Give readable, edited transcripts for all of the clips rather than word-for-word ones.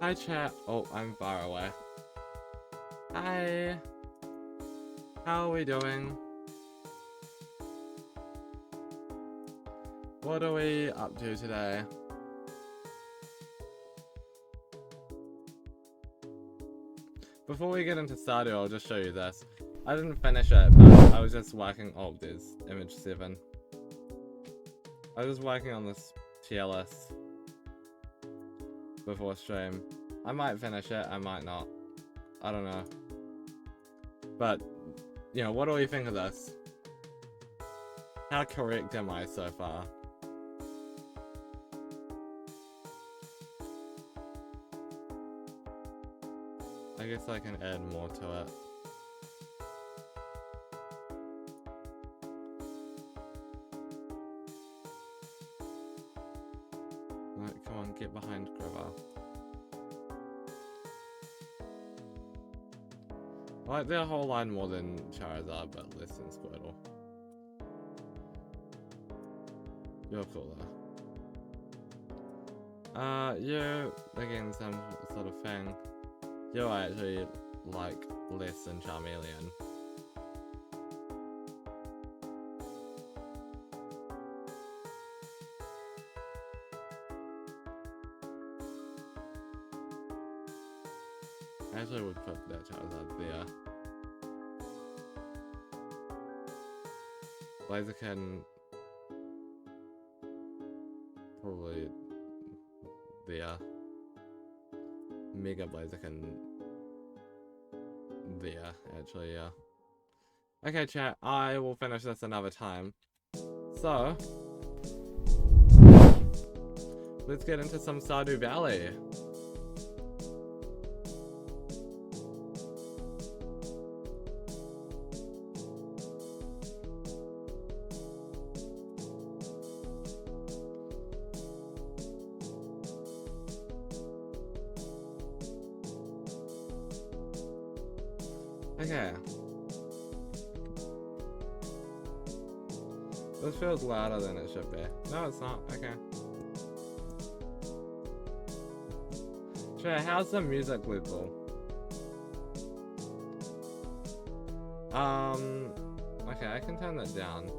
Hi chat. Oh, I'm far away. Hi. How are we doing? What are we up to today? Before we get into Stardew, I'll just show you this. I didn't finish it, but I was just working. Oh, there's image 7. I was working on this tier list before stream. I might finish it, I might not. I don't know. But, you know, what do we think of this? How correct am I so far? I guess I can add more to it. Right, come on, get behind Grover. I like their whole line more than Charizard, but less than Squirtle. You're cool though. You, again, some sort of thing. You I actually like less than Charmeleon. I actually would put that Charizard there. Blaziken probably there. Mega Blaziken there, actually, yeah. Okay, chat, I will finish this another time. So, let's get into some Stardew Valley. Okay. This feels louder than it should be. No, it's not. Okay. Sure, how's the music level? Okay, I can turn that down.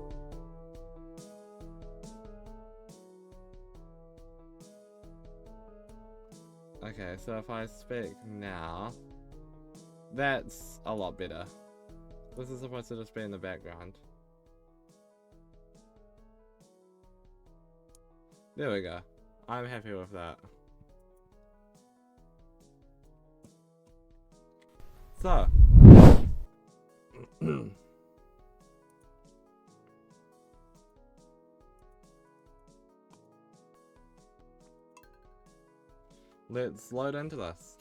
Okay, so if I speak now, that's a lot better. This is supposed to just be in the background. There we go. I'm happy with that. So. Let's load into this.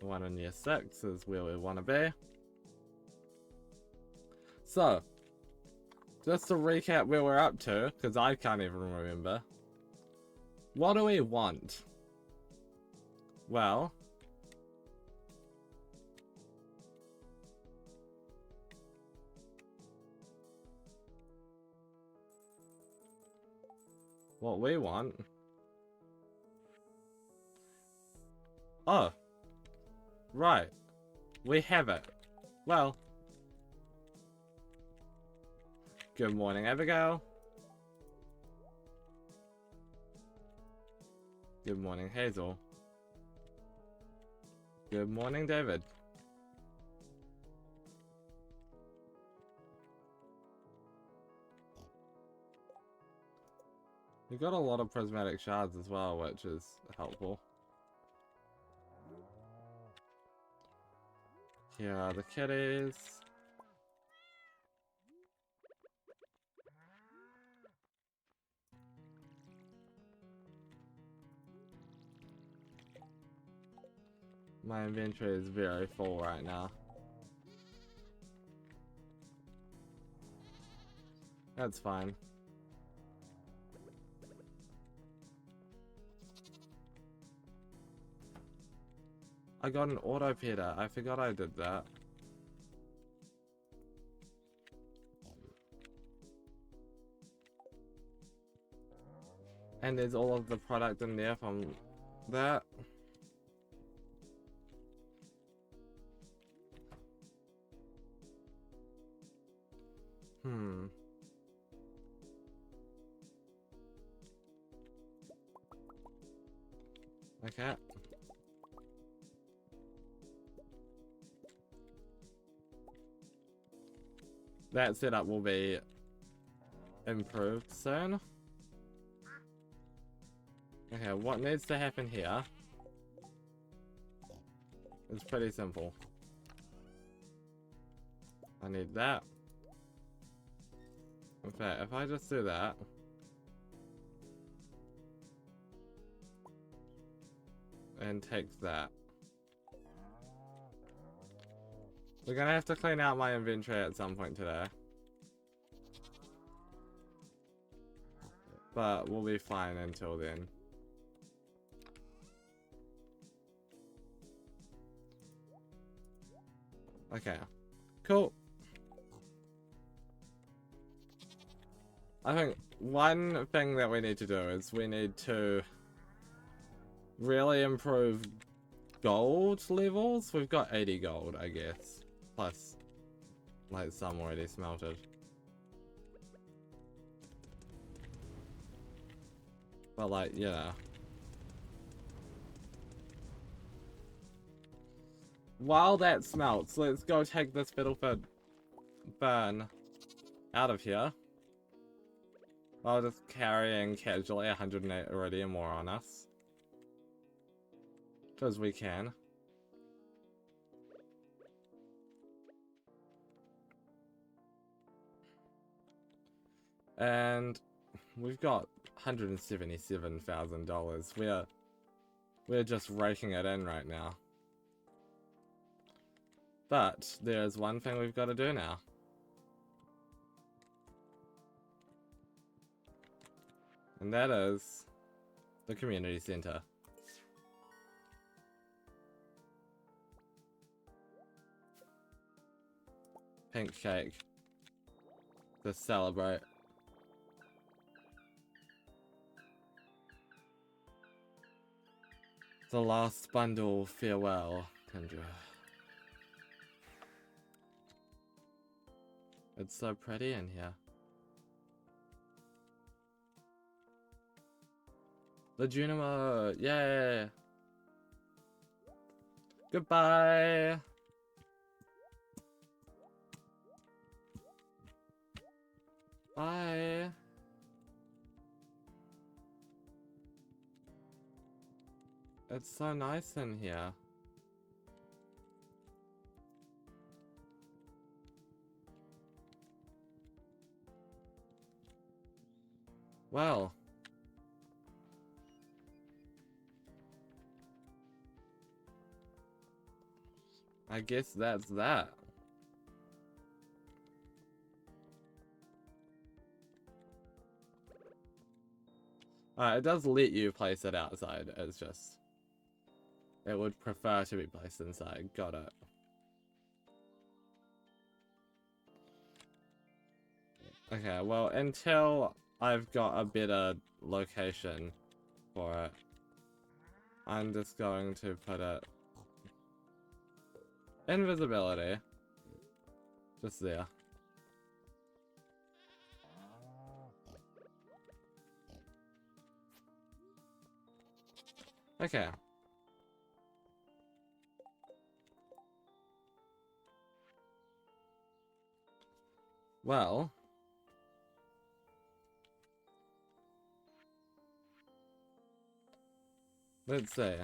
One in year 6 is where we want to be. So, just to recap where we're up to, because I can't even remember. What do we want? Well, what we want. Oh, right. We have it. Well, good morning, Abigail. Good morning, Hazel. Good morning, David. We got a lot of prismatic shards as well, which is helpful. Here are the kitties. My inventory is very full right now. That's fine. I got an auto peter. I forgot I did that. And there's all of the product in there from that. Okay. That setup will be improved soon. Okay, what needs to happen here is pretty simple. I need that. In fact, if I just do that, and take that, we're gonna have to clean out my inventory at some point today. But we'll be fine until then. Okay, cool. I think one thing that we need to do is we need to really improve gold levels. We've got 80 gold, I guess. Plus, like, some already smelted. But, like, yeah. While that smelts, let's go take this Fiddleford burn out of here. While just carrying casually 108 iridium more on us. Because we can. And we've got $177,000. We're just raking it in right now. But there's one thing we've got to do now. And that is the community center. Pink cake to celebrate. The last bundle, farewell, Kendra. It's so pretty in here. The Junimo, yay! Goodbye! Bye! It's so nice in here. Well. I guess that's that. It does let you place it outside, it's just... It would prefer to be placed inside, got it. Okay, well, until I've got a better location for it, I'm just going to put it... Invisibility. Just there. Okay. Well... Let's see.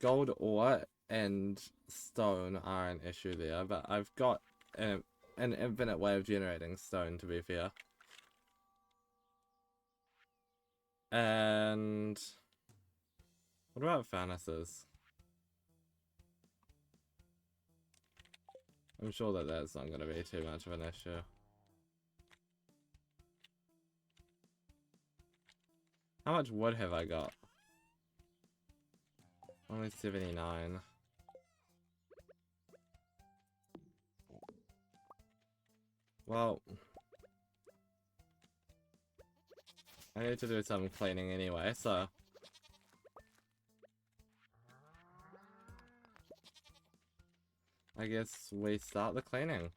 Gold ore and stone are an issue there, but I've got an infinite way of generating stone, to be fair. And... What about furnaces? I'm sure that that's not going to be too much of an issue. How much wood have I got? Only 79. Well... I need to do some cleaning anyway, so... I guess we start the cleaning.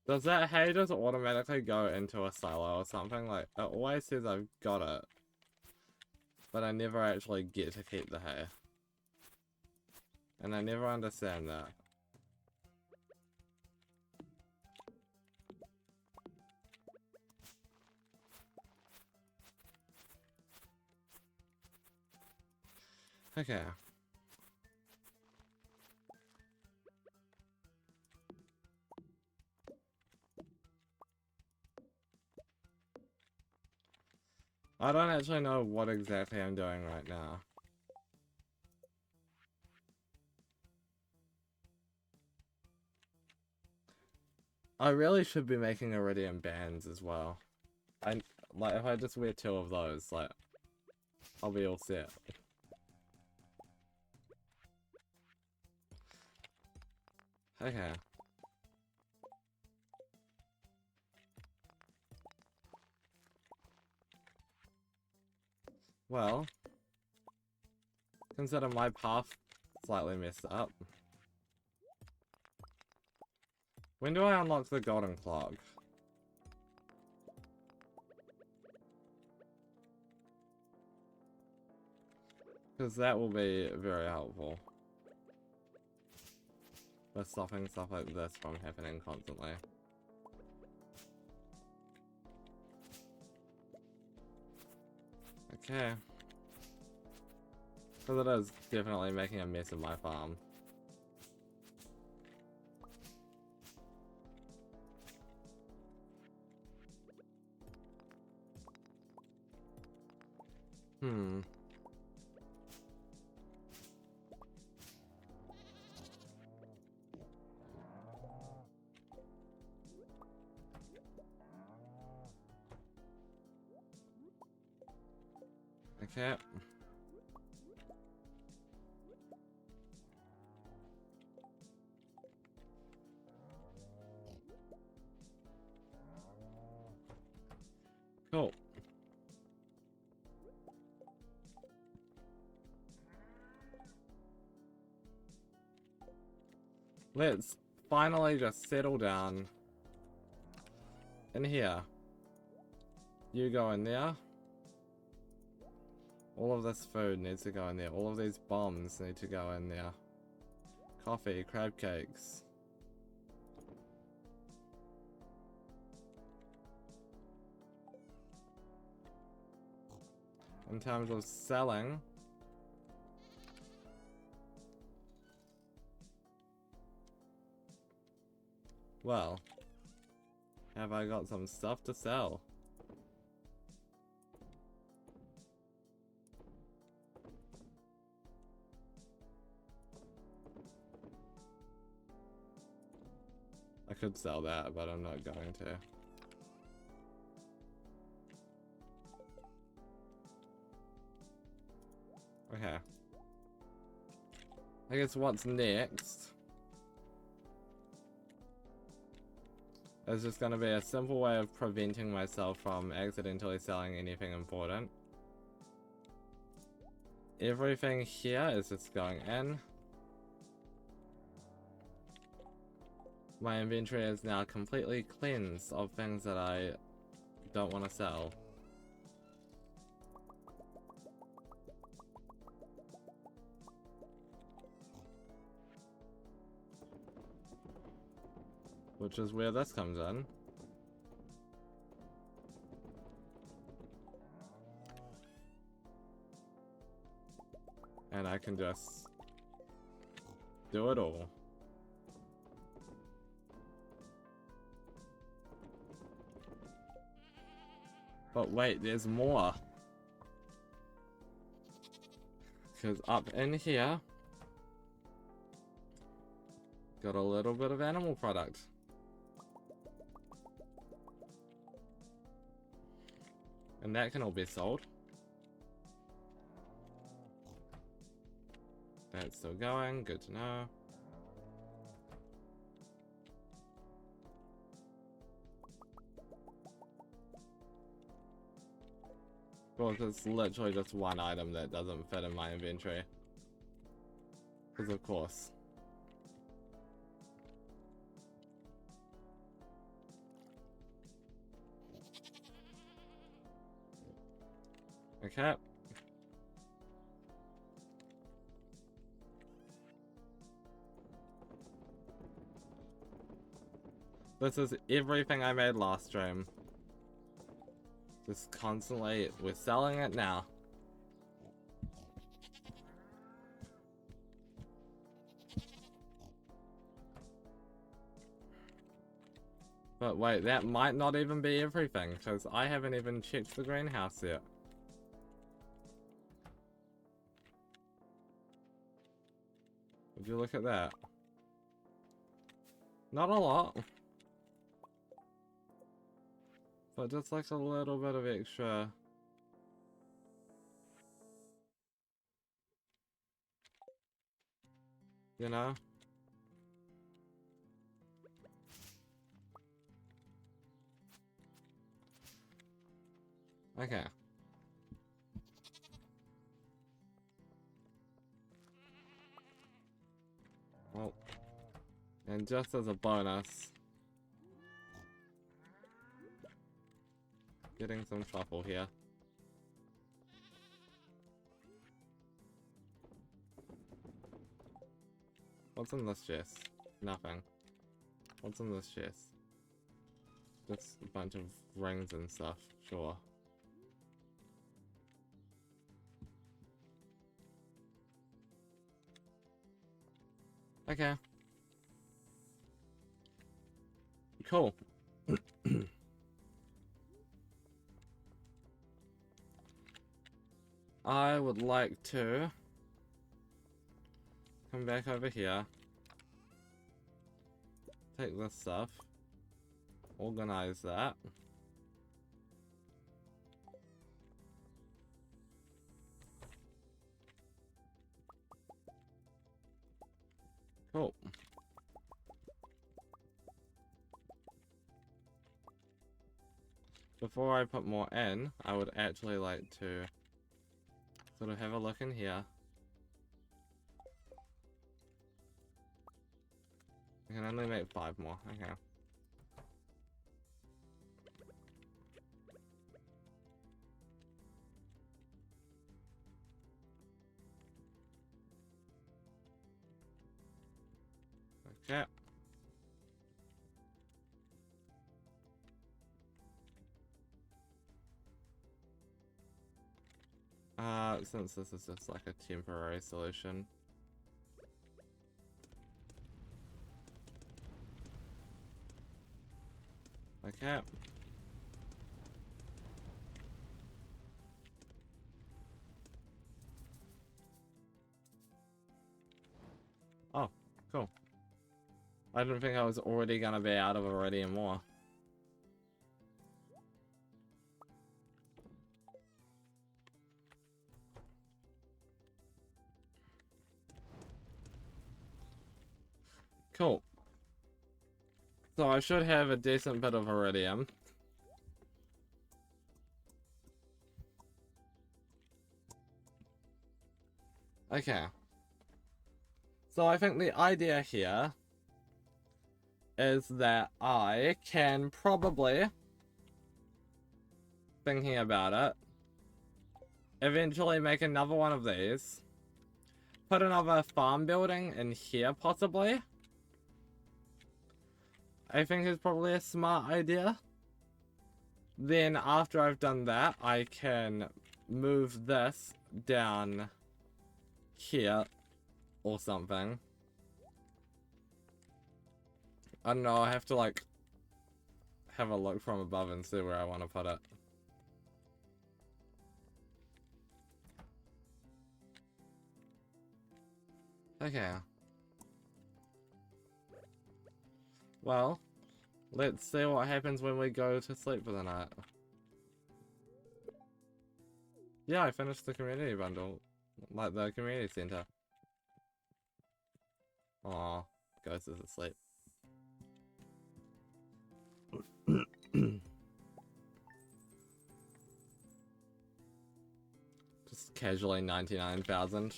Does that hay just automatically go into a silo or something? Like, it always says I've got it, but I never actually get to keep the hay. And I never understand that. Okay. I don't actually know what exactly I'm doing right now. I really should be making iridium bands as well. Like, if I just wear 2 of those, like, I'll be all set. Okay. Well, consider my path slightly messed up. When do I unlock the golden clock? Because that will be very helpful. For stopping stuff like this from happening constantly. Okay. Because it is definitely making a mess of my farm. Hmm. Okay. Cool. Let's finally just settle down. In here. You go in there. All of this food needs to go in there. All of these bombs need to go in there. Coffee, crab cakes. In terms of selling, well, have I got some stuff to sell? I could sell that, but I'm not going to. Okay. I guess what's next is just going to be a simple way of preventing myself from accidentally selling anything important. Everything here is just going in. My inventory is now completely cleansed of things that I don't want to sell. Which is where this comes in. And I can just do it all. But wait, there's more. Because up in here, got a little bit of animal product. And that can all be sold. It's still going, good to know. Well, it's literally just one item that doesn't fit in my inventory. Because of course. Okay. This is everything I made last stream. Just constantly, we're selling it now. But wait, that might not even be everything, because I haven't even checked the greenhouse yet. Would you look at that? Not a lot. But just like a little bit of extra. You know? Okay. Well, and just as a bonus, getting some truffle here. What's in this chest? Nothing. What's in this chest? Just a bunch of rings and stuff, sure. Okay. Cool. I would like to come back over here. Take this stuff. Organize that. Cool. Before I put more in, I would actually like to sort of have a look in here. I can only make 5 more, okay. Okay. Since this is just like a temporary solution. Okay. Oh, cool. I didn't think I was already gonna be out of iridium ore. Cool. So I should have a decent bit of iridium. Okay. So I think the idea here is that I can probably, thinking about it, eventually make another one of these. Put another farm building in here, possibly. I think is probably a smart idea. Then after I've done that, I can move this down here or something. I don't know, I have to like have a look from above and see where I want to put it. Okay. Well, let's see what happens when we go to sleep for the night. Yeah, I finished the community bundle. Like the community center. Aw, Ghost is asleep. Just casually 99,000.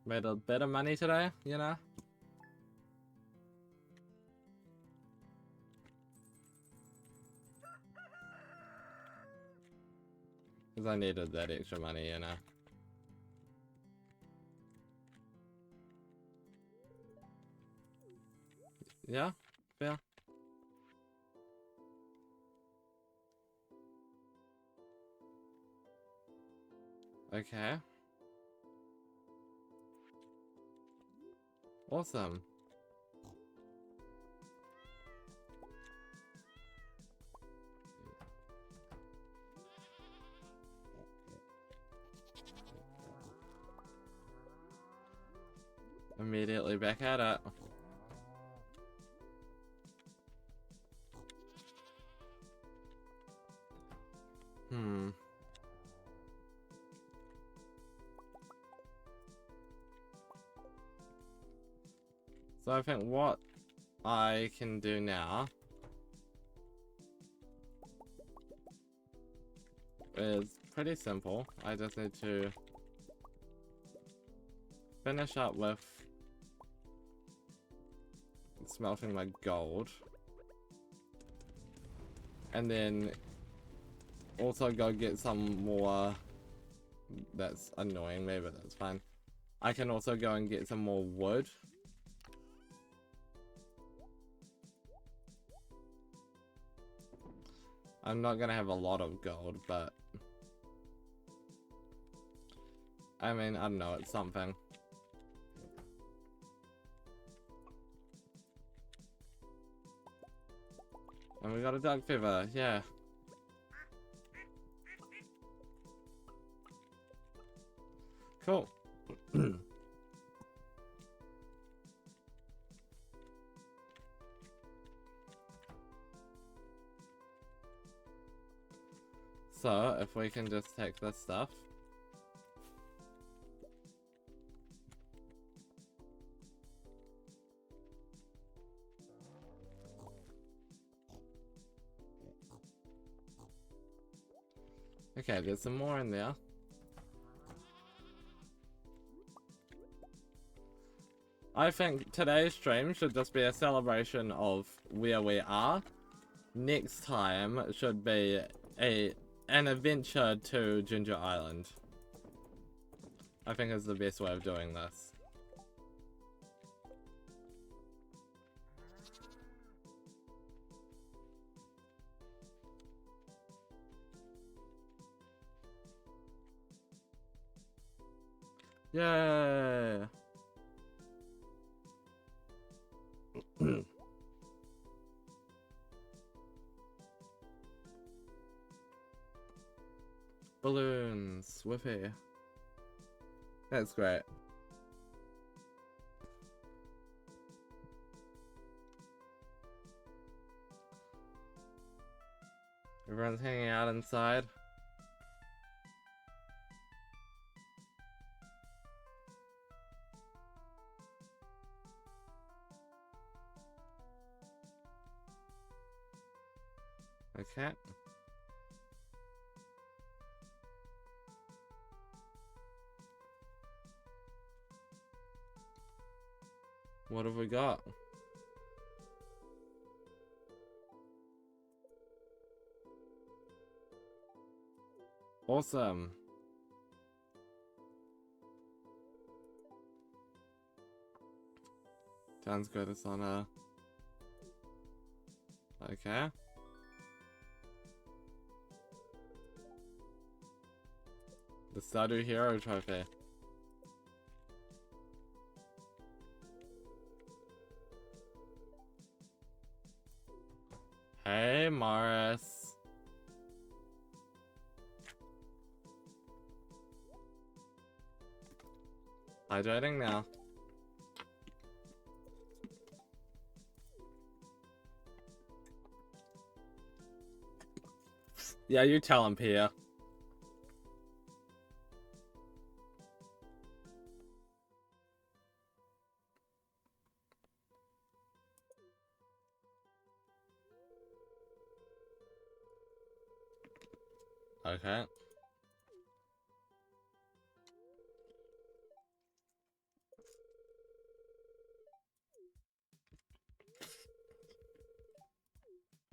Made a bit of money today, you know? Because I needed that extra money, you know? Yeah? Yeah. Okay. Awesome. Immediately back at it. So I think what I can do now is pretty simple. I just need to finish up with smelting my gold. And then also go get some more. That's annoying me, but that's fine. I can also go and get some more wood. I'm not gonna have a lot of gold, but I mean, I don't know, it's something. And we got a dog feather, yeah. Cool. So, if we can just take this stuff. Okay, there's some more in there. I think today's stream should just be a celebration of where we are. Next time should be an adventure to Ginger Island. I think is the best way of doing this. Yay! Balloons, whippy. That's great. Everyone's hanging out inside. Okay. What have we got? Awesome. Sounds good, it's on a... Okay. The Stardew Hero Trophy. Hey, Morris. Hydrating now. Yeah, you tell him, Pia. Okay.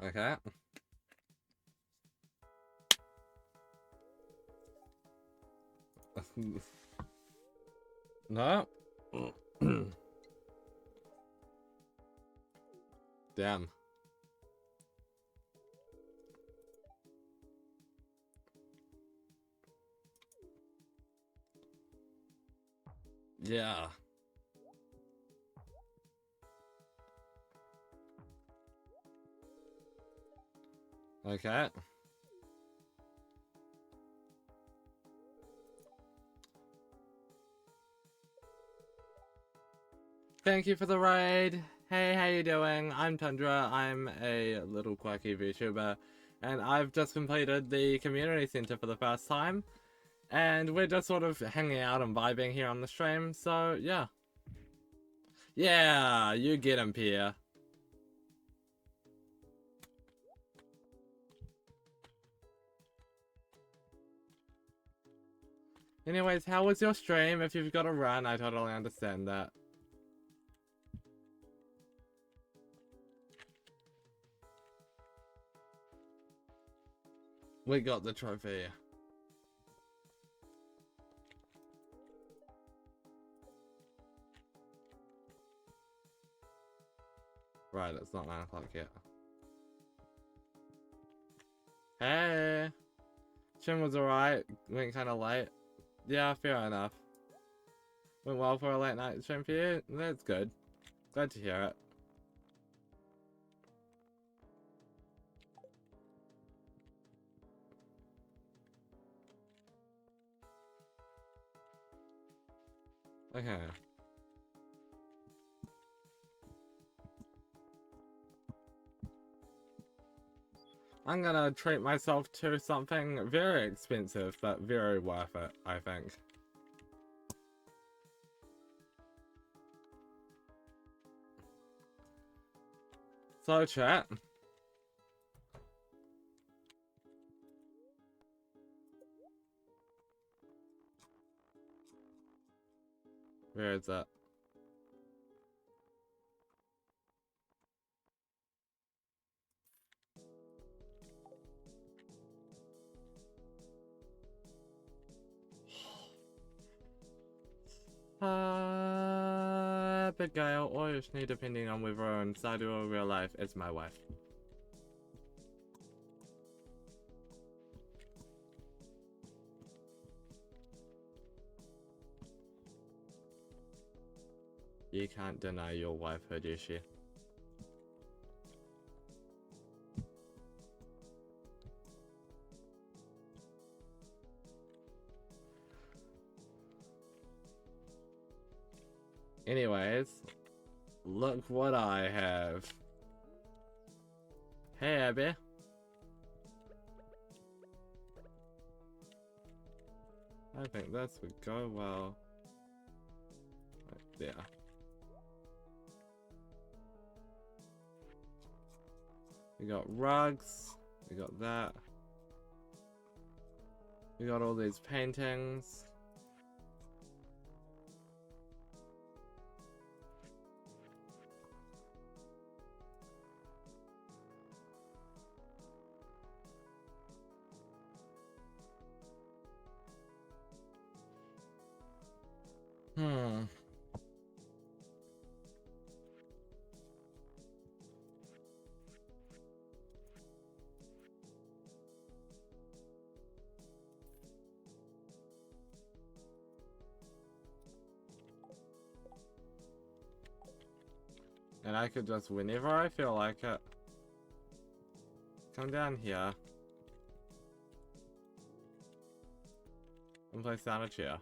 Okay. No. Damn. Yeah. Okay. Thank you for the raid. Hey, how you doing? I'm Tundra. I'm a little quirky VTuber, and I've just completed the community center for the first time, and we're just sort of hanging out and vibing here on the stream. So yeah, yeah, you get him, Pierre. Anyways, how was your stream? If you've got to run, I totally understand that. We got the trophy. Right, it's not 9 o'clock yet. Hey! Stream was alright, went kinda late. Yeah, fair enough. Went well for a late night stream for you? That's good. Glad to hear it. Okay. I'm gonna treat myself to something very expensive, but very worth it, I think. So, chat. Where is it? Abigail or Yoshni, depending on whether on Sadu or real life, is my wife. You can't deny your wifehood, Yoshi. Anyways, look what I have. Hey, Abby. I think this would go well. Right there. We got rugs. We got that. We got all these paintings. And I could just, whenever I feel like it, come down here and place down a chair.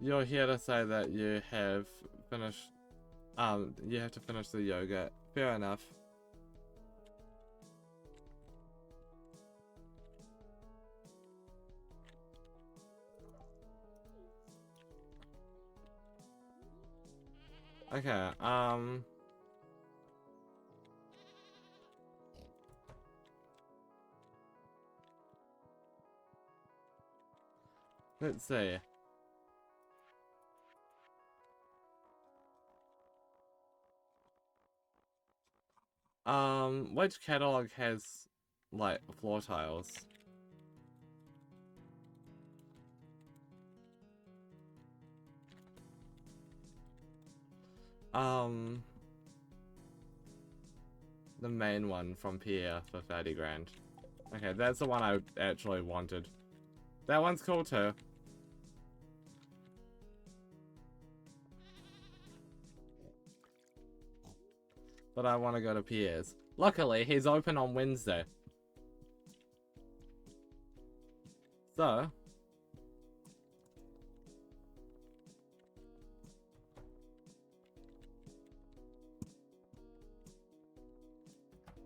You're here to say that you have finished, you have to finish the yoga. Fair enough. Okay, Let's see. Which catalog has, like, floor tiles? The main one from Pierre for 30 grand. Okay, that's the one I actually wanted. That one's cool too. But I want to go to Pierre's. Luckily, he's open on Wednesday. So...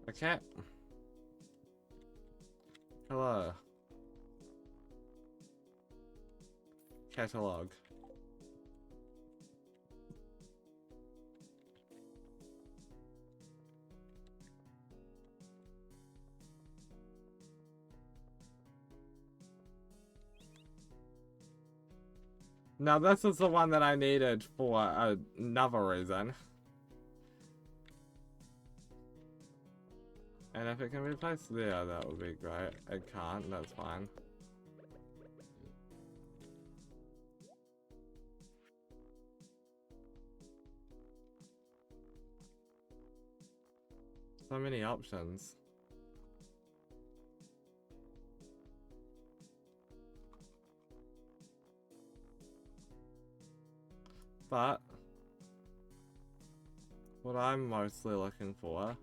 Okay. Hello. Catalog. Now this is the one that I needed for another reason. And if it can be placed there, that would be great. It can't, that's fine. So many options. But what I'm mostly looking for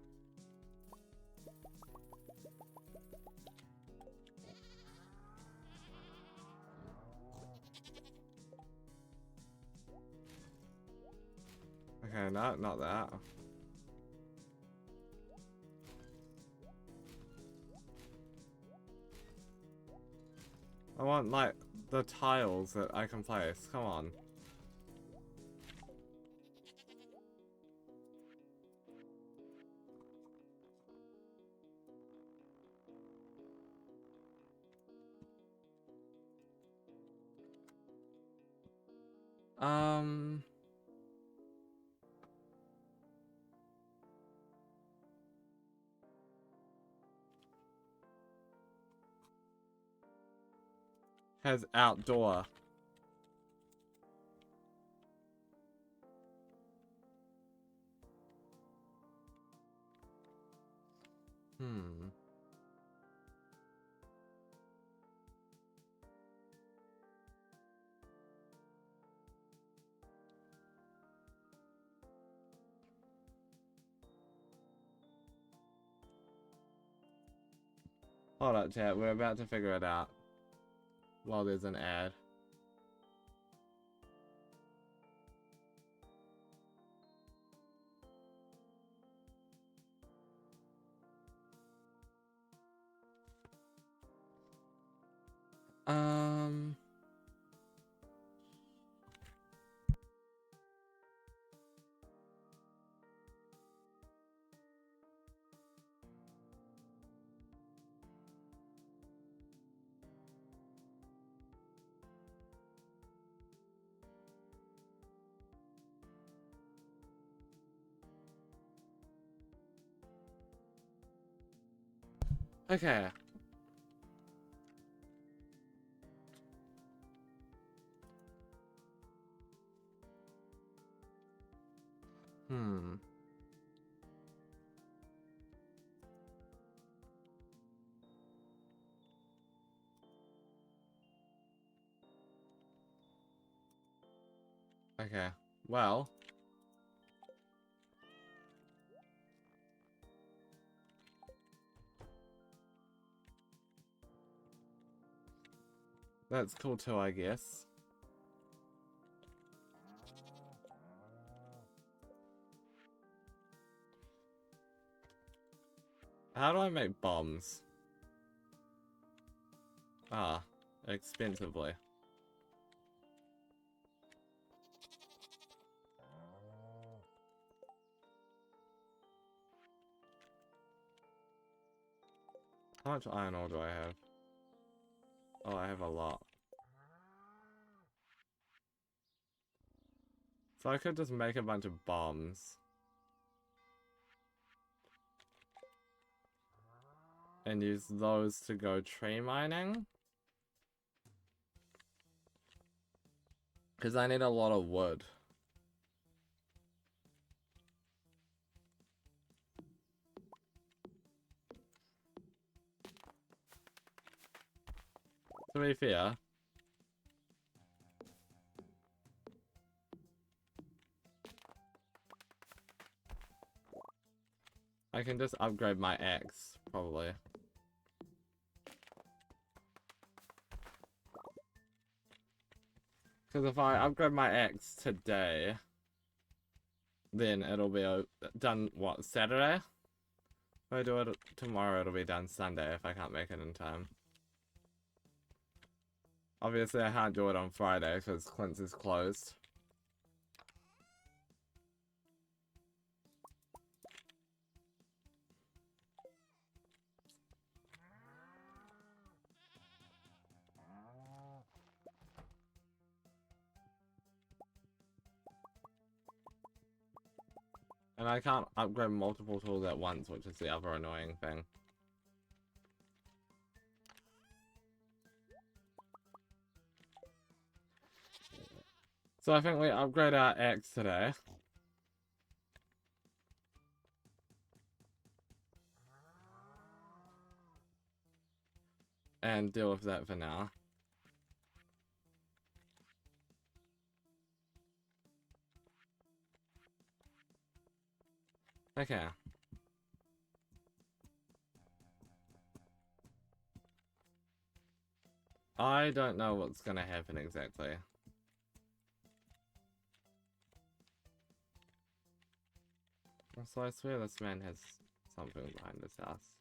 okay, no, not that. I want, like, the tiles that I can place. Come on. Has outdoor. Hold up, chat. We're about to figure it out. While there's an ad. Okay. Okay. Well. That's cool too, I guess. How do I make bombs? Ah, expensively. How much iron ore do I have? Oh, I have a lot. So I could just make a bunch of bombs. And use those to go tree mining. Because I need a lot of wood. To be fair, I can just upgrade my axe, probably. Because if I upgrade my axe today, then it'll be done, what, Saturday? If I do it tomorrow, it'll be done Sunday if I can't make it in time. Obviously, I can't do it on Friday because Clint's is closed. And I can't upgrade multiple tools at once, which is the other annoying thing. So I think we upgrade our axe today. And deal with that for now. Okay. I don't know what's gonna happen exactly. So I swear this man has something behind his house.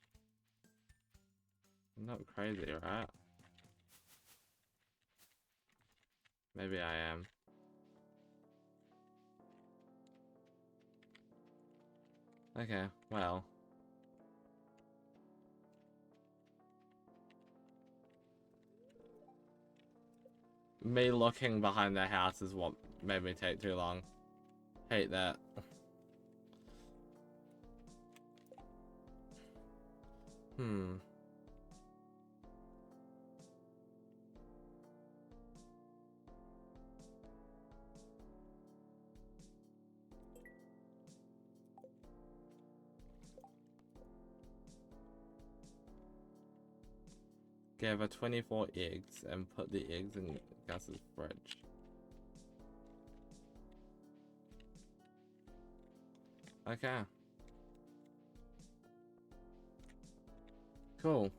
I'm not crazy, right? Maybe I am. Okay, well. Me looking behind the house is what made me take too long. Hate that. Hmm. Gather 24 eggs and put the eggs in Gus's fridge. Okay. Cool.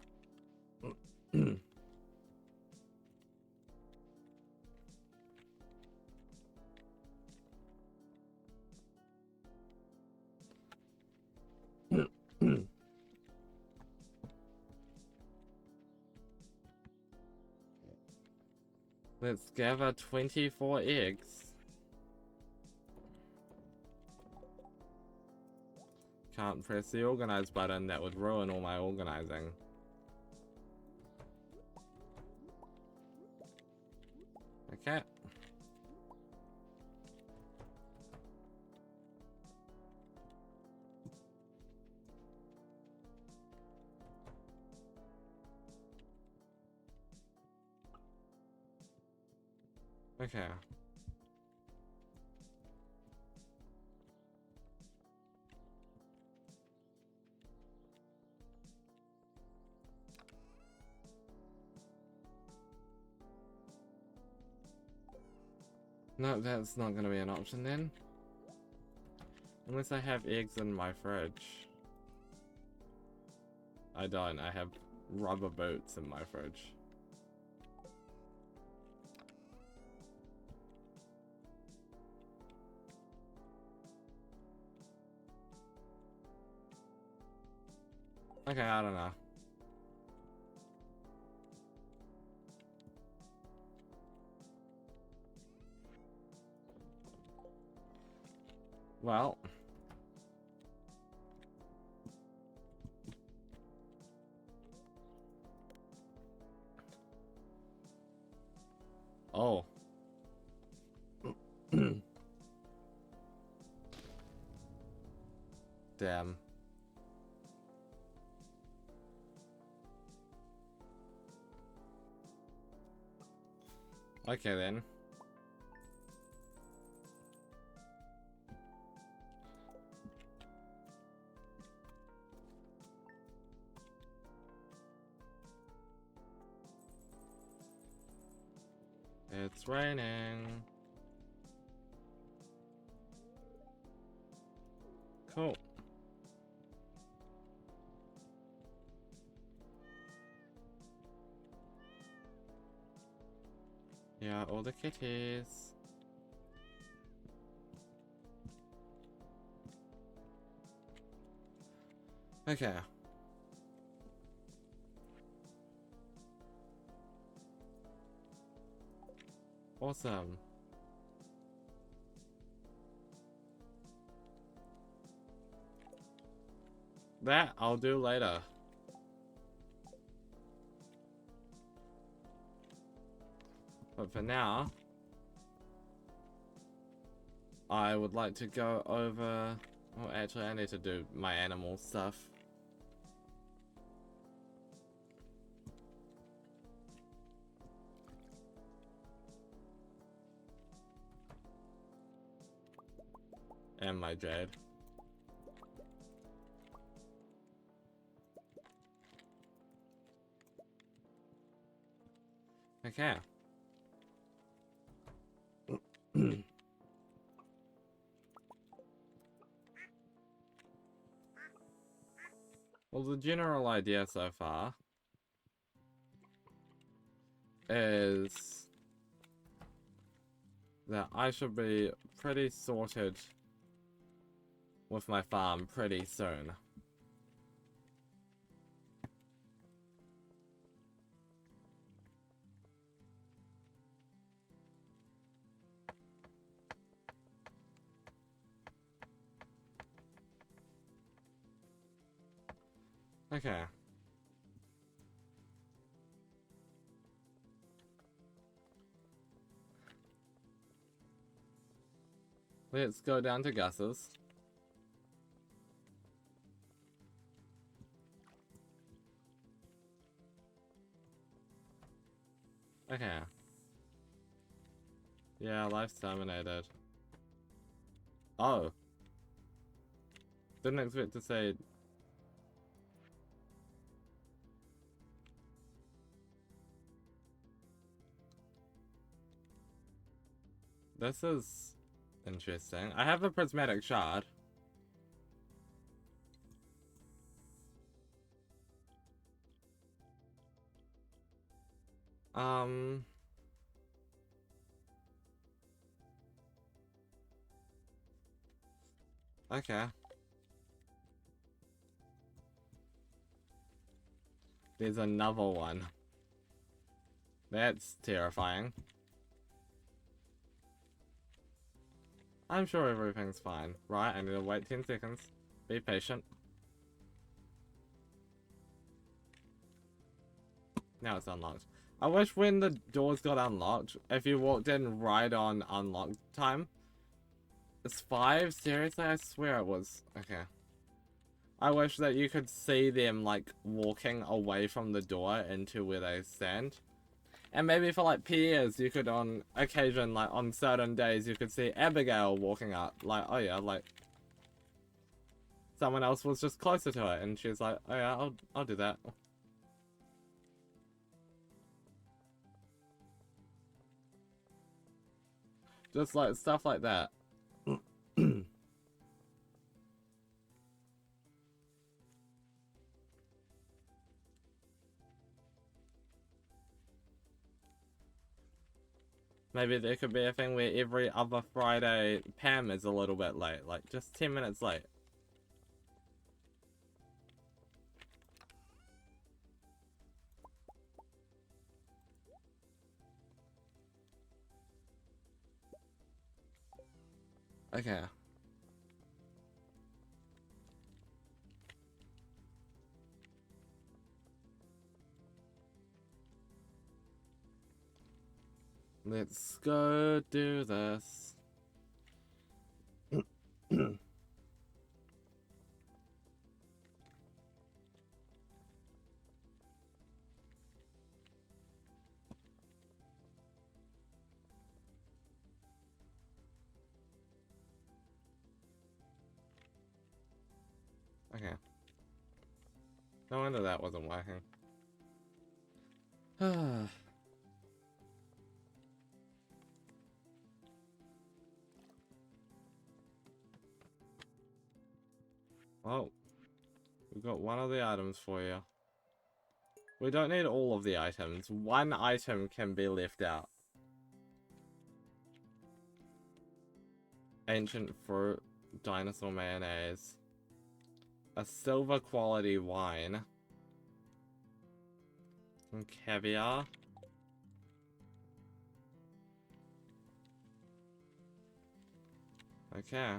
Let's gather 24 eggs. Can't press the organize button, that would ruin all my organizing. Okay. Okay. No, that's not gonna be an option then. Unless I have eggs in my fridge. I don't, I have rubber boots in my fridge. Okay, I don't know. Well. Oh. Damn. Okay then. It's raining. Cool. Yeah, all the kitties. Okay. Awesome. That I'll do later. But for now, I would like to go over... Well, actually, I need to do my animal stuff. And my jade. Okay. Well, the general idea so far is that I should be pretty sorted with my farm pretty soon. Okay. Let's go down to Gus's. Okay. Yeah, life's terminated. Oh. Didn't expect to say... This is interesting. I have a prismatic shard. Okay. There's another one. That's terrifying. I'm sure everything's fine. Right, I need to wait 10 seconds. Be patient. Now it's unlocked. I wish when the doors got unlocked, if you walked in right on unlock time. It's 5? Seriously? I swear it was. Okay. I wish that you could see them, like, walking away from the door into where they stand. And maybe for, like, peers, you could, on occasion, like, on certain days, you could see Abigail walking up. Like, oh yeah, like... Someone else was just closer to it, and she's like, oh yeah, I'll do that. Just, like, stuff like that. Maybe there could be a thing where every other Friday, Pam is a little bit late. Like, just 10 minutes late. Okay. Let's go do this. Okay. No wonder that wasn't working. Well, we've got one of the items for you. We don't need all of the items. One item can be left out. Ancient fruit, dinosaur mayonnaise, a silver quality wine, some caviar. Okay.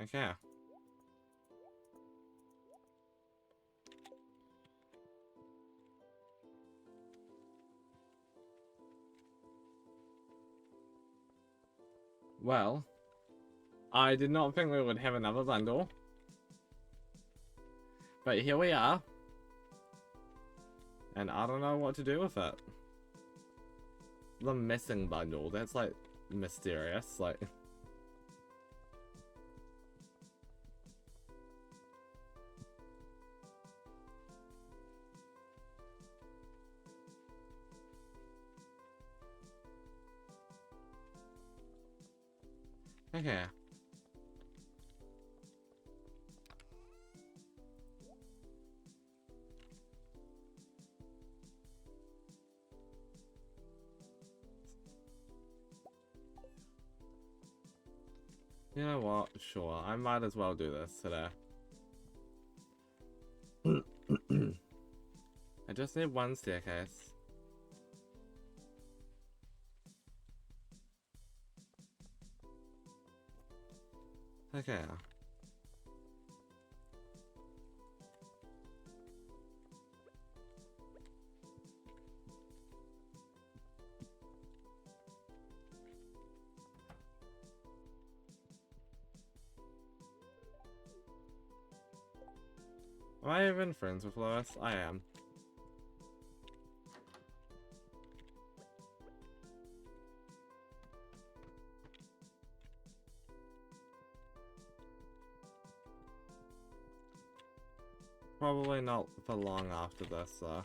Okay. Well, I did not think we would have another bundle. But here we are. And I don't know what to do with it. The missing bundle, that's like mysterious, like... Okay. You know what? Sure, I might as well do this today. I just need one staircase. Okay. Am I even friends with Lois? I am. Probably not for long after this, though.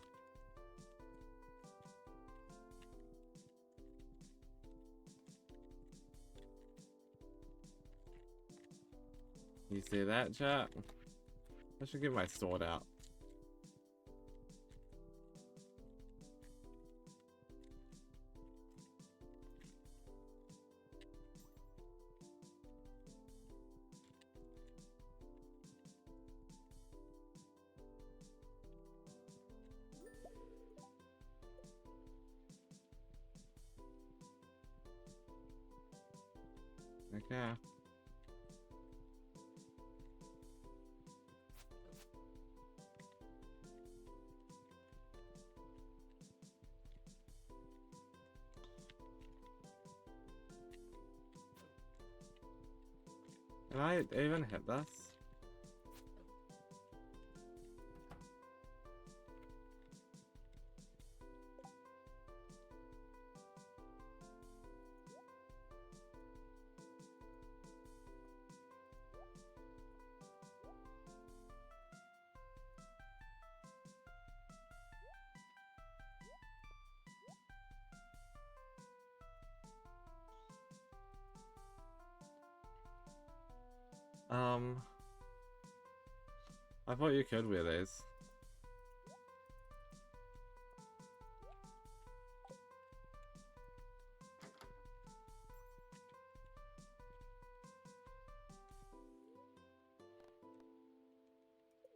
You see that, chat? I should get my sword out. Okay. Can I even hit this? I thought you could wear these.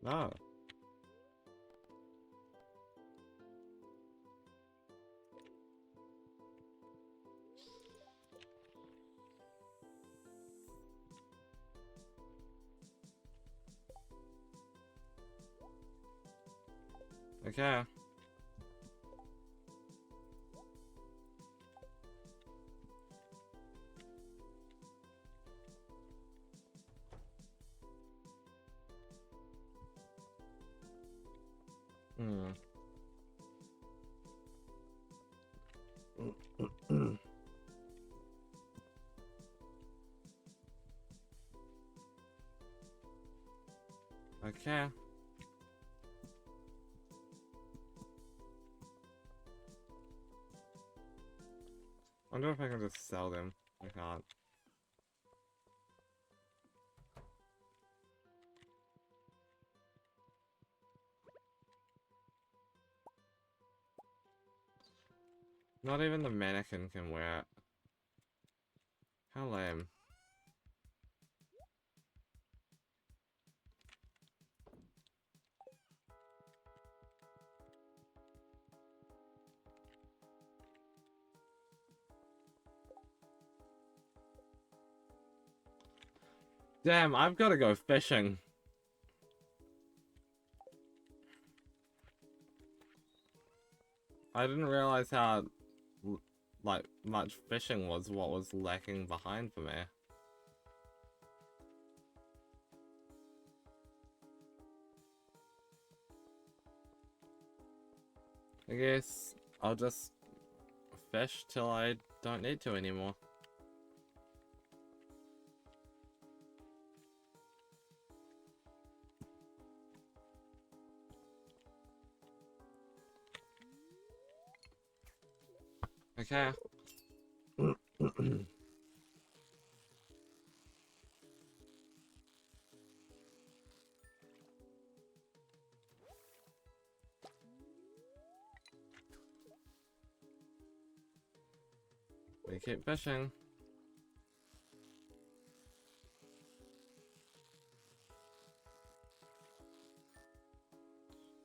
No. Okay. Hmm. Okay. I wonder if I can just sell them. I can't. Not even the mannequin can wear it. How lame. Damn, I've got to go fishing. I didn't realize how, like, much fishing was what was lacking behind for me. I guess I'll just fish till I don't need to anymore. Okay. We keep fishing.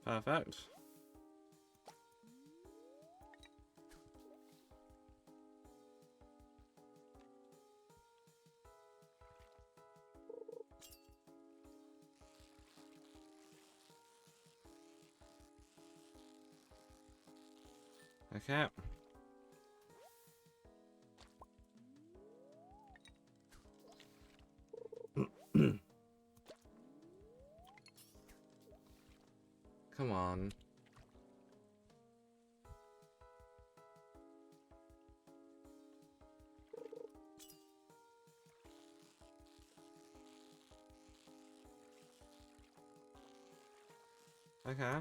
Perfect. Okay. Come on. Okay.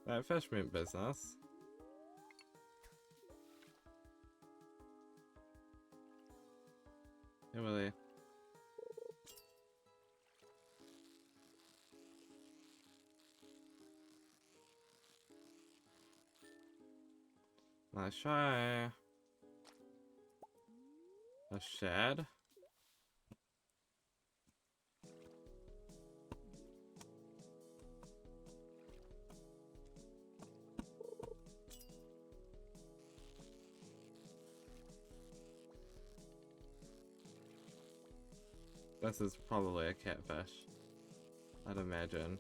That fish meat business. Really. Nice try. A shed? This is probably a catfish. I'd imagine.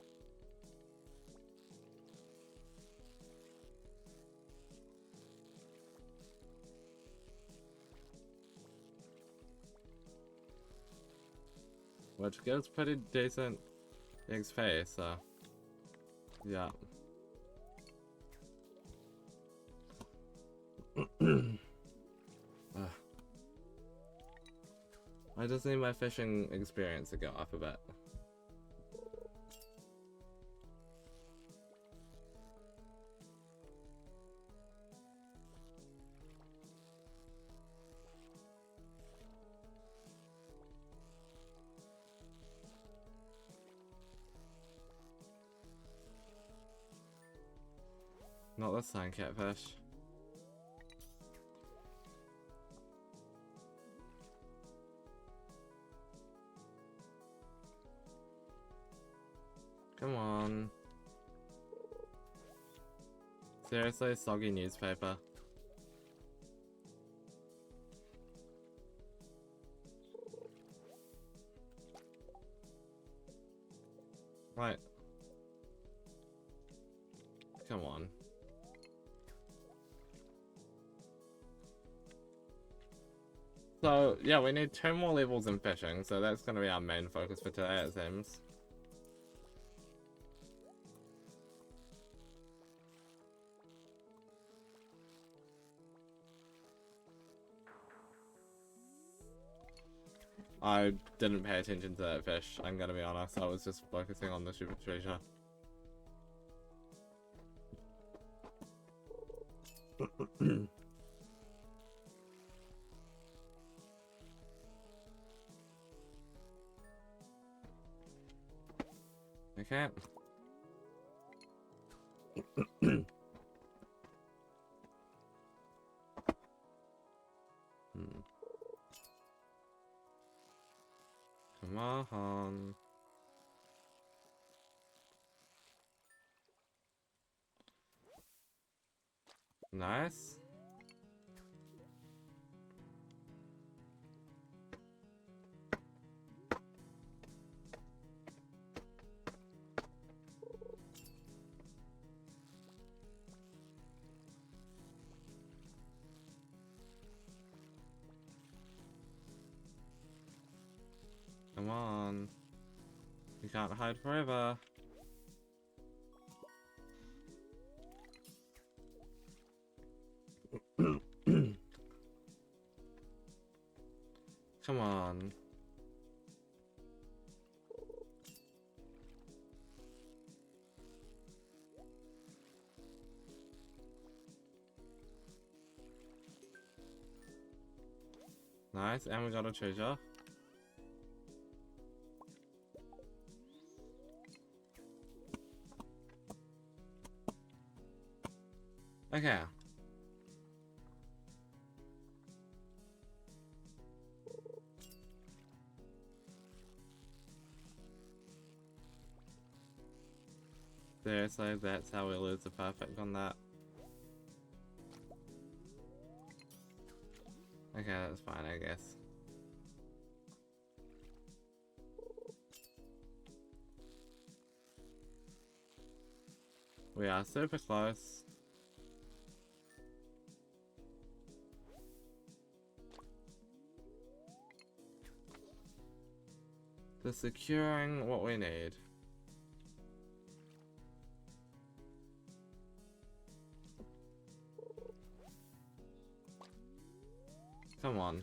Which gives pretty decent XP, so yeah. I just need my fishing experience to go up a bit. Not this time, catfish. Come on. Seriously, soggy newspaper. Right. Come on. So, yeah, we need 2 more levels in fishing, so that's gonna be our main focus for today, it seems. I didn't pay attention to that fish, I'm gonna be honest. I was just focusing on the super treasure. Okay. Come on. Nice. Come on. You can't hide forever. Come on. Nice, and we got a treasure. Okay. Seriously, that's how we lose the perfect on that. Okay, that's fine, I guess. We are super close. To securing what we need. Come on.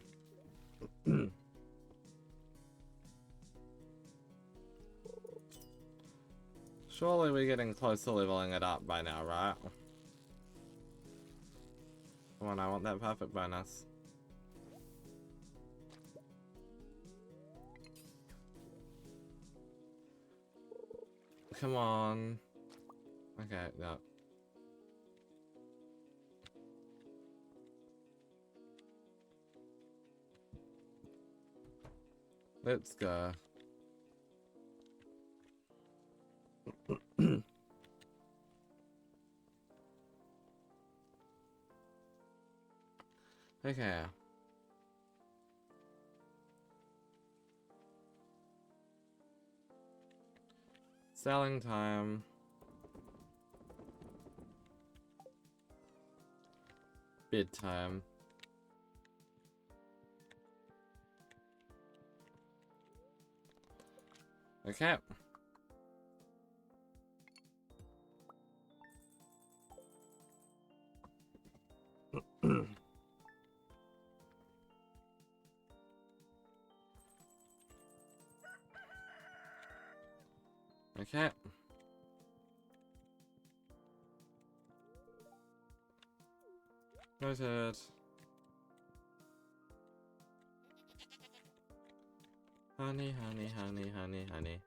Surely we're getting close to leveling it up by now, right? Come on, I want that perfect bonus. Come on. Okay, no. Let's go. Okay. Selling time. Bid time. Okay. Okay. Noted. Honey, honey, honey, honey, honey.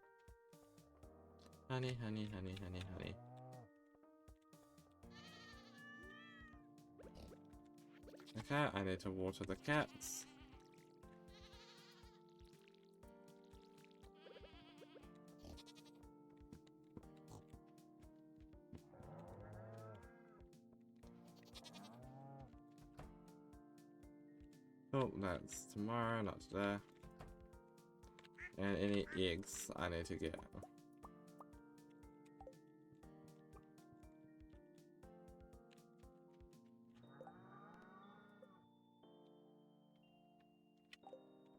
Honey, honey, honey, honey, honey. Okay, I need to water the cats. Oh, that's tomorrow, not today. And any eggs I need to get.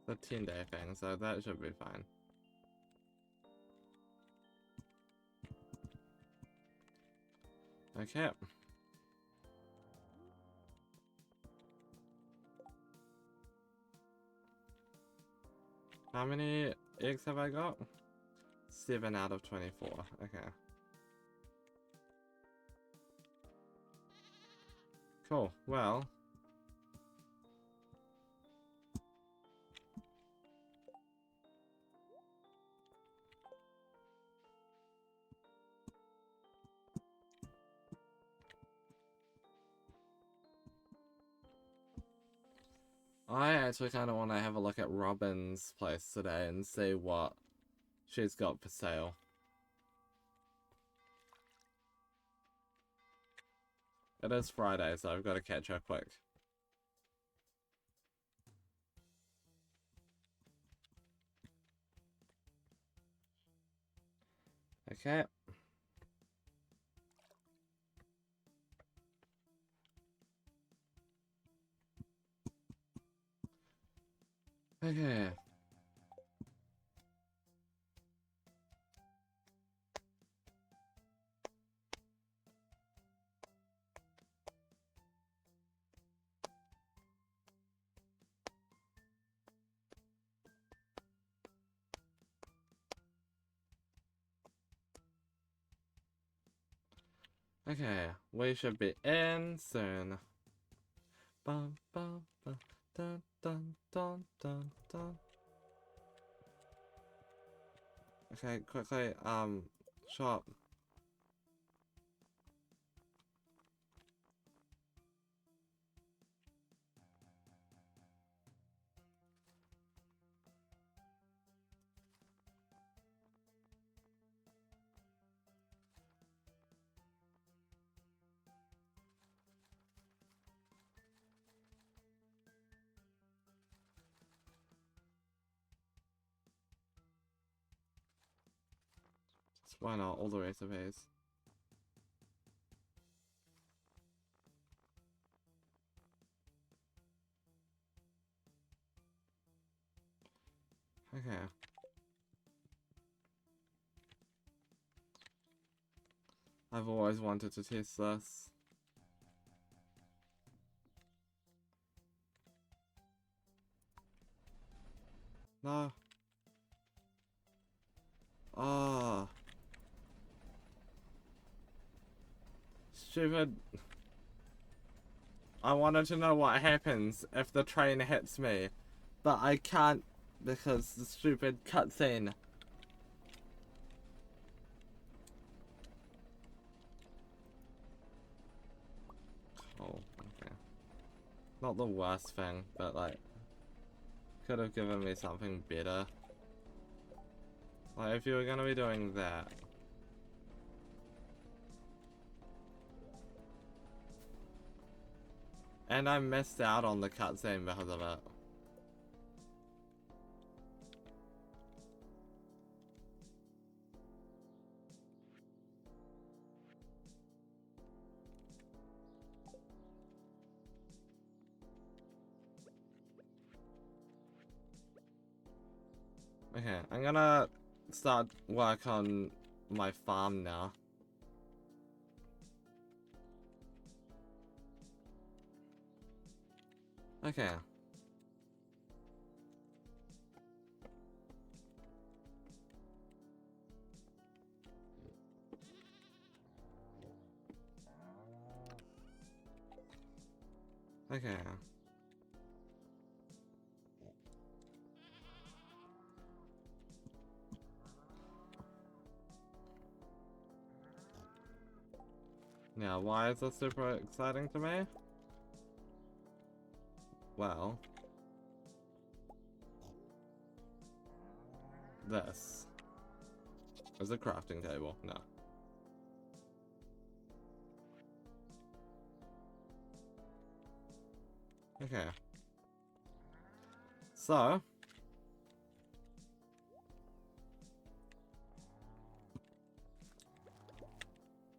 The 10-day thing, so that should be fine. Okay. How many eggs have I got? 7 out of 24. Okay. Cool. Well. I actually kind of want to have a look at Robin's place today and see what she's got for sale. It is Friday, so I've got to catch her quick. Okay. Okay. Okay, we should be in soon. Bum, bum, bum, dun, dun, dun, dun, dun. Okay, quickly, shop. Why not? All the recipes. Okay. I've always wanted to test this. No. Ah. Stupid. I wanted to know what happens if the train hits me, but I can't because the stupid cutscene. Oh, okay. Not the worst thing, but like, could have given me something better. Like, if you were gonna be doing that. And I missed out on the cutscene because of it. Okay, I'm gonna start work on my farm now. Okay. Okay. Now, why is this super exciting to me? Well, this is a crafting table. No. Okay. So,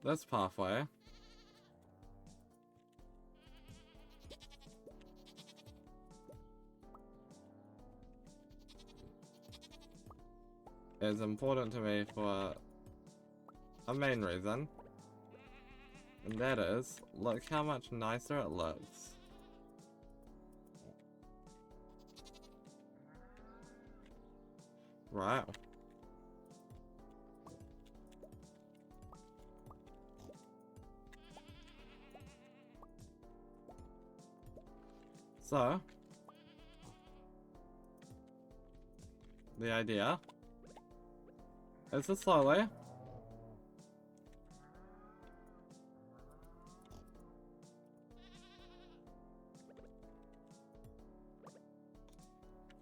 this pathway is important to me for a main reason, and that is, look how much nicer it looks. Right. So, the idea is to slowly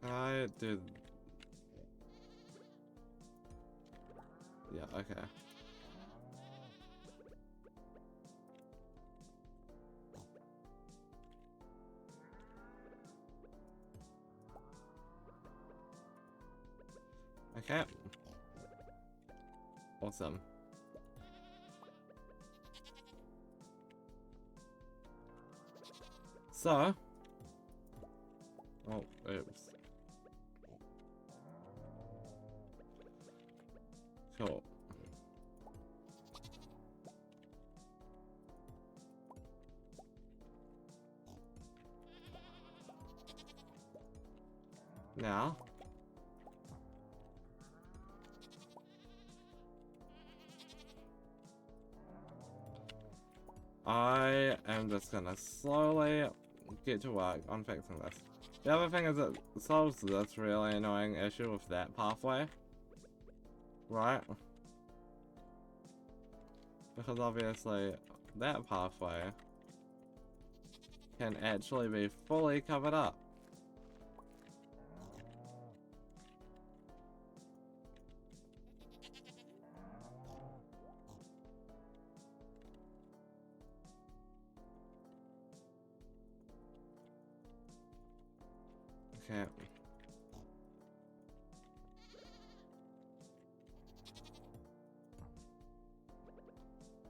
I did. Yeah, okay. Okay. Awesome. So. Oh, oops. Cool. Now. I am just gonna slowly get to work on fixing this. The other thing is it solves this really annoying issue with that pathway. Right? Because obviously that pathway can actually be fully covered up. Okay.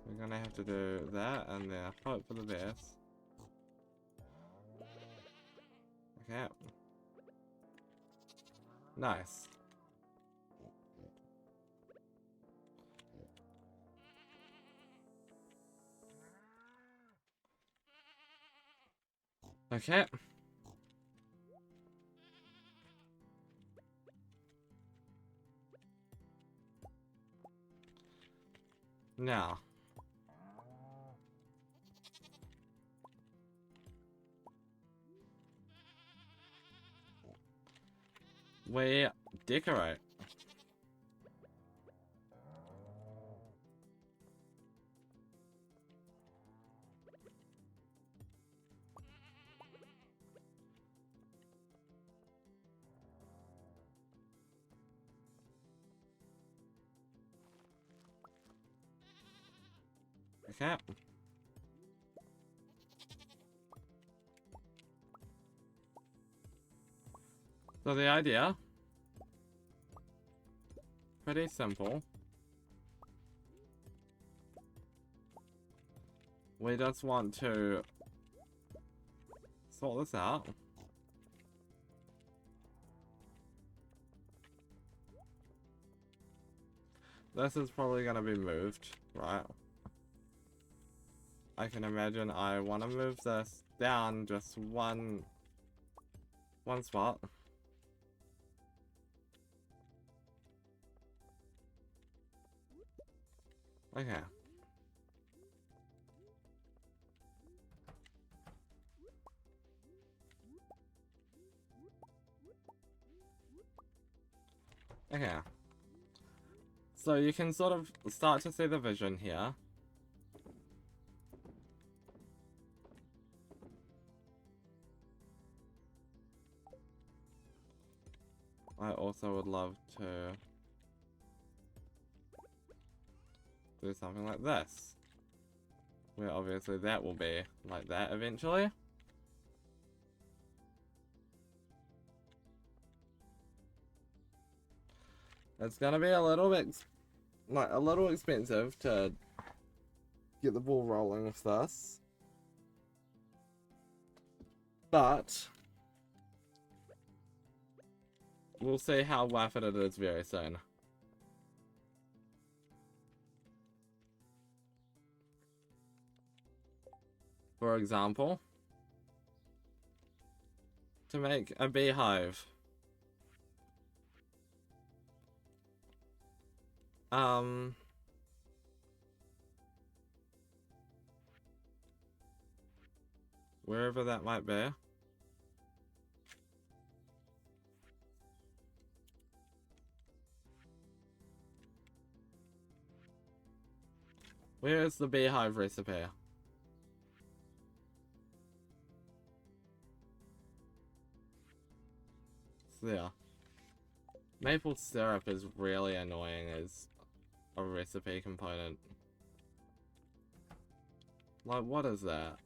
We're gonna have to do that and then hope for the best. Okay. Nice. Okay. Now. We decorate. Okay. So the idea, pretty simple. We just want to sort this out. This is probably gonna be moved, right? I can imagine I want to move this down just one spot. Okay. Okay. So you can sort of start to see the vision here. I also would love to do something like this. Where obviously that will be like that eventually. It's gonna be a little bit, like, a little expensive to get the ball rolling with this. But we'll see how worth it is very soon. For example, to make a beehive. Um. Wherever that might be. Where is the beehive recipe? It's there. Maple syrup is really annoying as a recipe component. Like, what is that?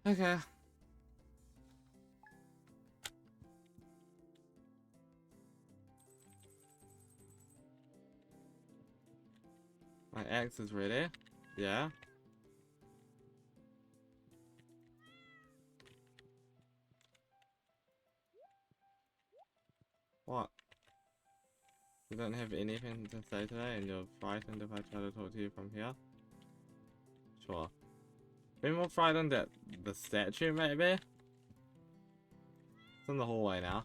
Okay. My axe is ready. Yeah. What? You don't have anything to say today and you're frightened if I try to talk to you from here? Sure. Be more frightened at the statue, maybe? It's in the hallway now.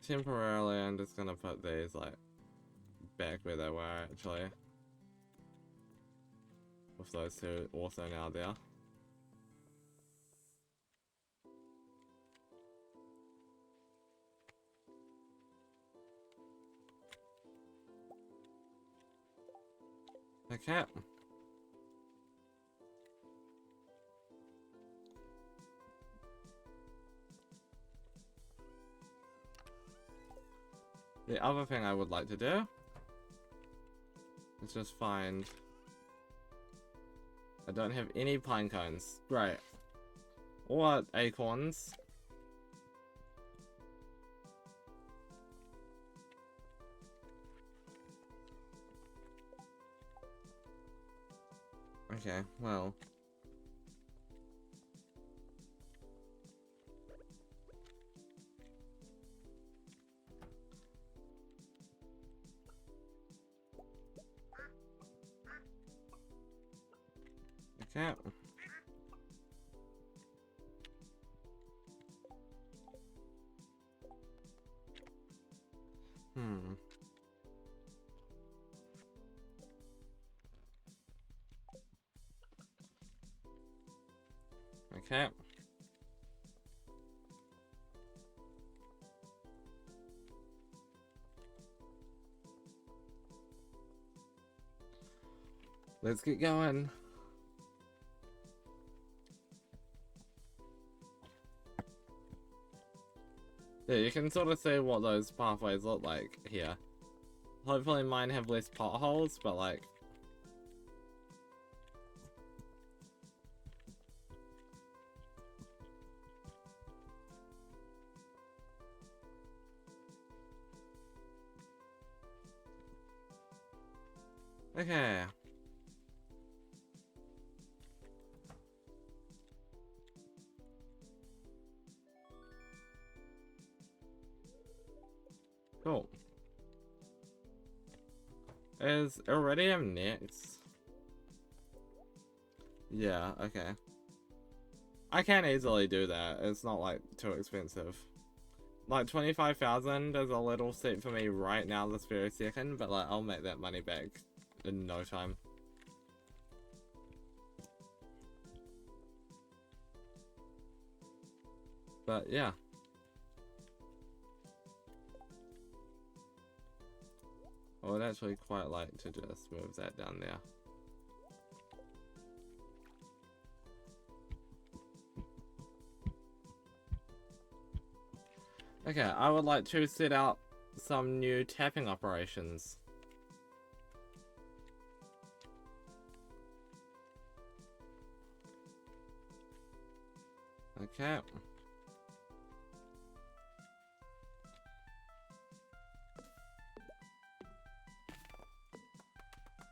Temporarily, I'm just gonna put these, like, back where they were, actually. With those two also now there. Okay. The other thing I would like to do is just find... I don't have any pine cones. Great. Or acorns. Okay, well... Okay. Okay. Let's get going. Yeah, you can sort of see what those pathways look like here. Hopefully mine have less potholes, but like... Okay. Cool. Is iridium next? Yeah, okay. I can easily do that. It's not like too expensive. Like 25,000 is a little steep for me right now this very second, but like I'll make that money back in no time. But yeah. I would actually quite like to just move that down there. Okay, I would like to set out some new tapping operations. Okay.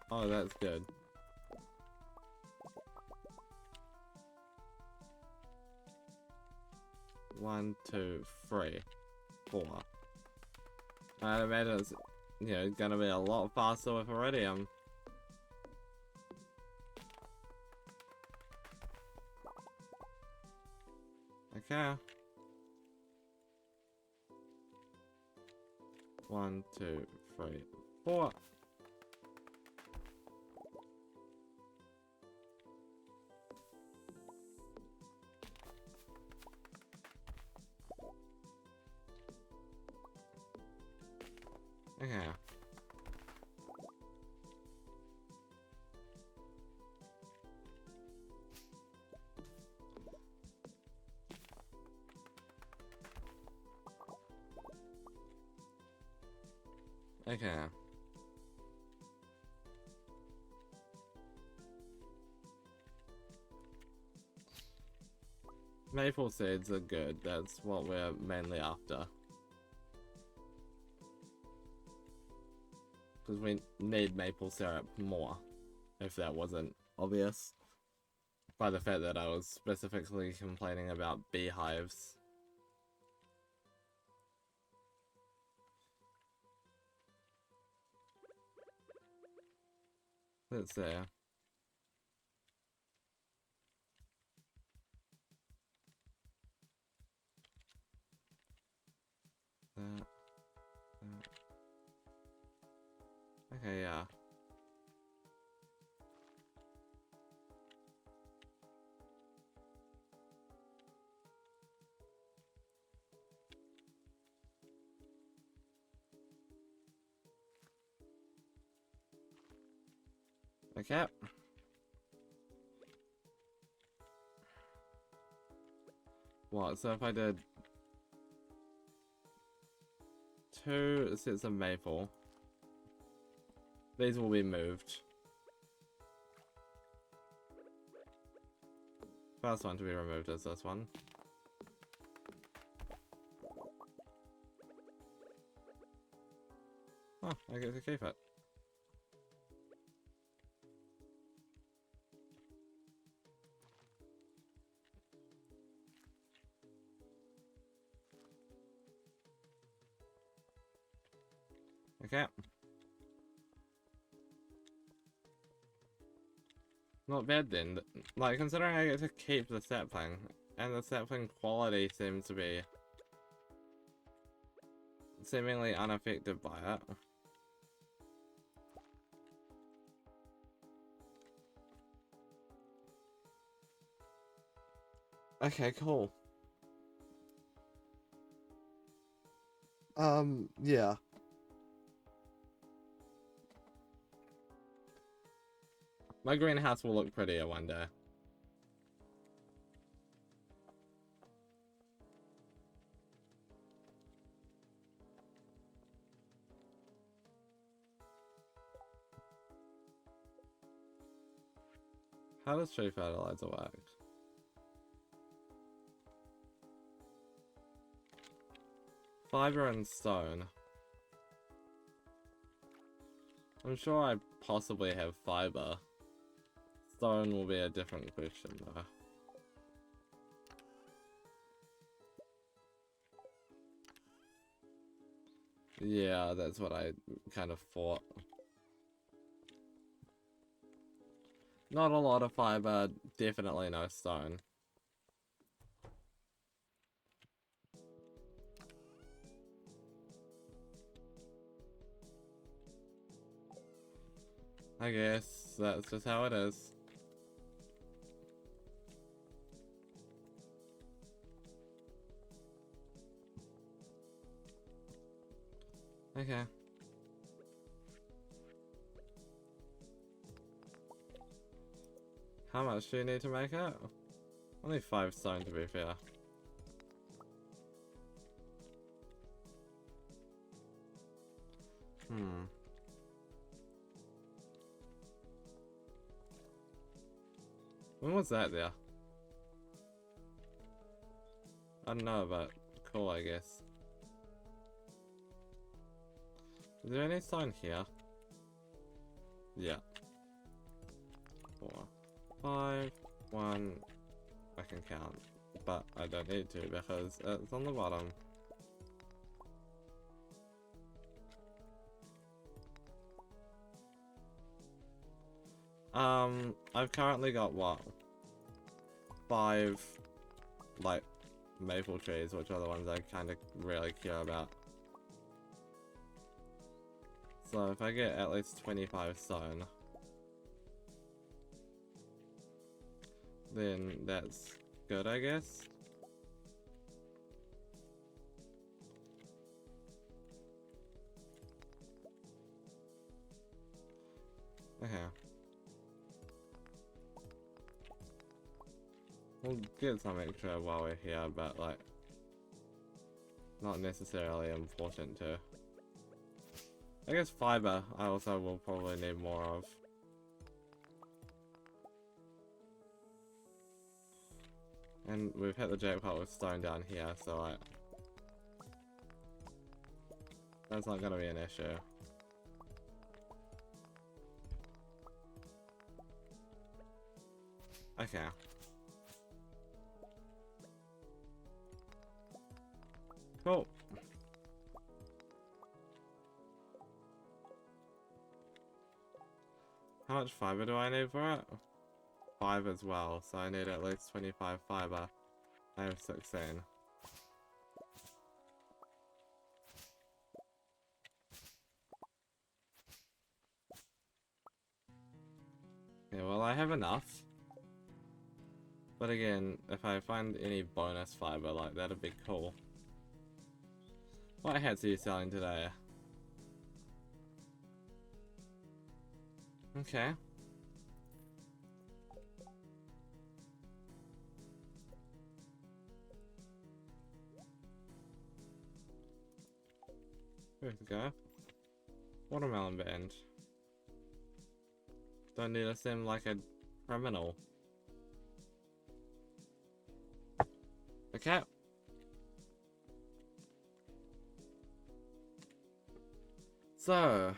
Oh, that's good. 1, 2, 3, 4. I imagine it's, you know, gonna be a lot faster with iridium. Okay. 1, 2, 3, 4. Okay. Okay. Maple seeds are good, that's what we're mainly after. Because we need maple syrup more, if that wasn't obvious. By the fact that I was specifically complaining about beehives. Let's see. Okay, yeah. Okay. What, so if I did 2 sets of maple, these will be moved. First one to be removed is this one. Oh, I get to keep it. Okay. Not bad then. Like, considering I get to keep the sapling, and the sapling quality seems to be seemingly unaffected by it. Okay, cool. Yeah. My greenhouse will look prettier one day. How does tree fertilizer work? Fiber and stone. I'm sure I possibly have fiber. Stone will be a different question though. Yeah, that's what I kind of thought. Not a lot of fiber, definitely no stone. I guess that's just how it is. Okay. How much do you need to make it? Only 5 stone to be fair. When was that there? I don't know, but cool, I guess. Is there any sign here? Yeah. 4, 5, 1. I can count. but I don't need to because it's on the bottom. I've currently got what? 5, like, maple trees, which are the ones I kind of really care about. So if I get at least 25 stone, then that's good, I guess. Okay. We'll get some extra while we're here, but like, not necessarily important to. I guess fiber I also will probably need more of. And we've hit the jackpot with stone down here, so like, that's not gonna be an issue. Okay. Cool. How much fiber do I need for it? 5 as well, so I need at least 25 fiber. I have 16. Yeah, well, I have enough. But again, if I find any bonus fiber, like, that'd be cool. What hats are you selling today? Okay. There we go. Watermelon band. Don't need to seem like a criminal. Okay. So.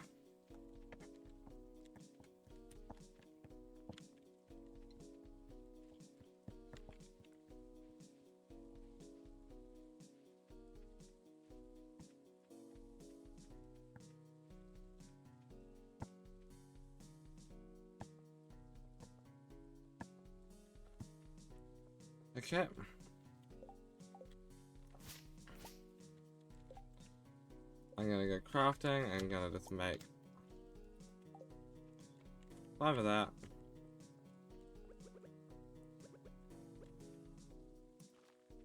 Okay. I'm gonna go crafting. I'm gonna just make 5 of that.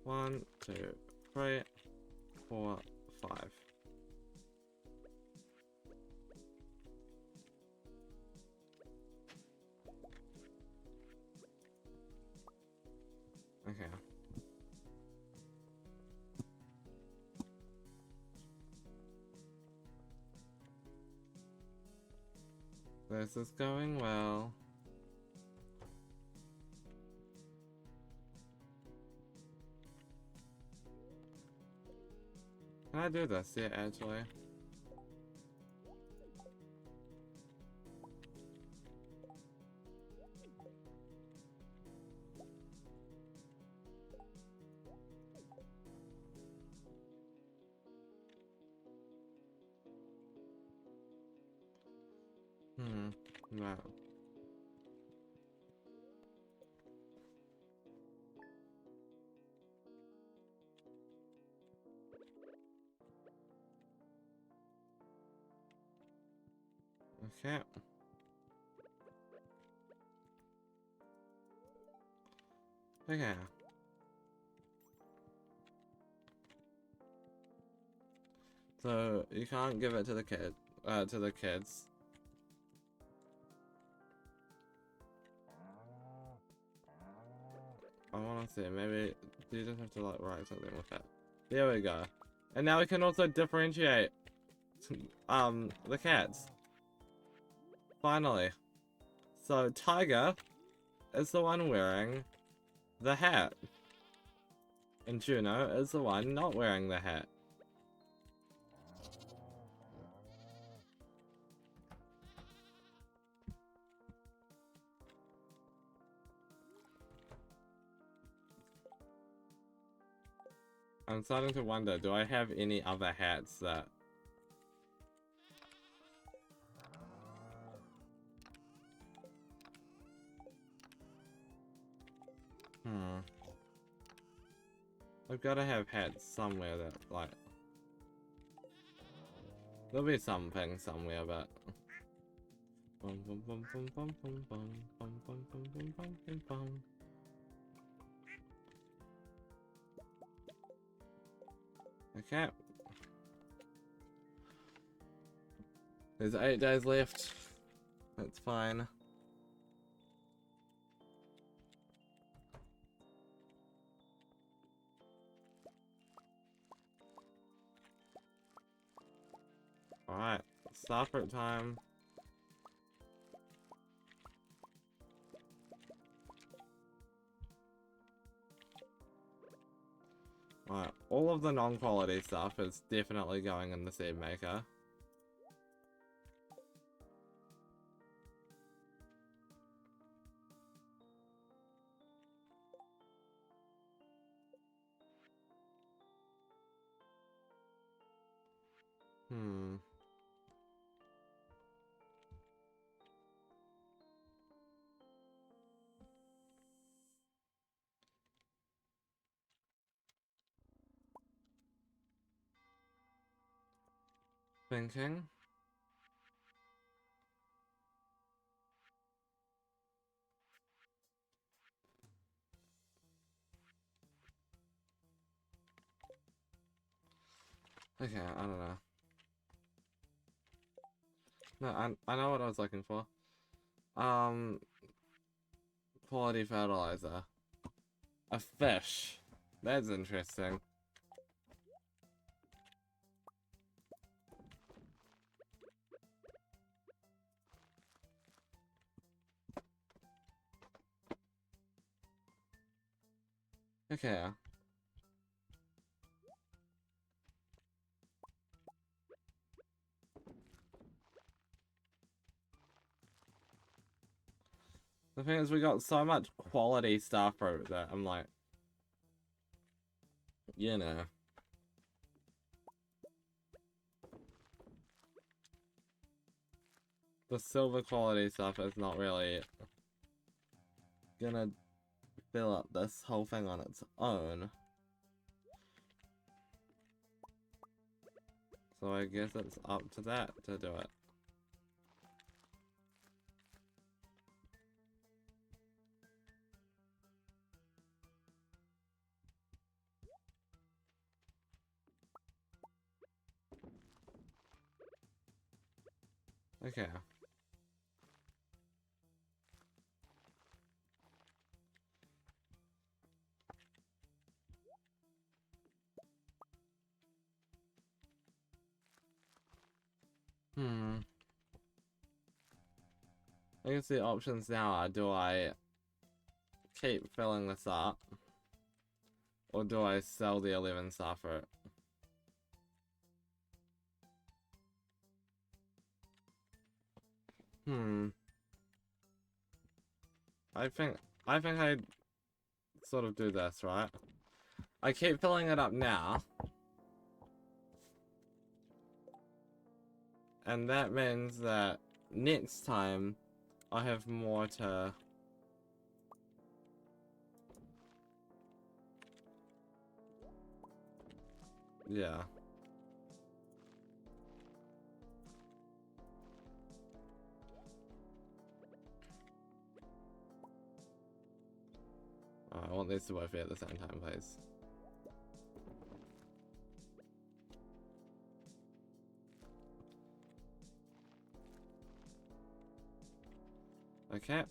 One, 2, 3, 4, 5. Okay. This is going well. Can I do this? Yeah, actually. No. Okay. Okay. So you can't give it to the kids. I wanna see, maybe you just have to like write something with it. There we go. And now we can also differentiate the cats. Finally. So Tiger is the one wearing the hat. And Juno is the one not wearing the hat. I'm starting to wonder, do I have any other hats that... I've gotta have hats somewhere that, like... There'll be something somewhere, but... Okay. There's 8 days left. That's fine. Alright, start fruit time. Alright, all of the non-quality stuff is definitely going in the seed maker. Thinking. Okay, I don't know. No, I know what I was looking for. Quality fertilizer. A fish. That's interesting. Okay. The thing is, we got so much quality stuff over there. I'm like, you know. The silver quality stuff is not really gonna fill up this whole thing on its own. So I guess it's up to that to do it. Okay. I guess the options now are, do I keep filling this up? Or do I sell the 11 star fruit? I think I'd sort of do this, right? I keep filling it up now. And that means that next time I have more to... Yeah. I want these to both be at the same time, please. Okay.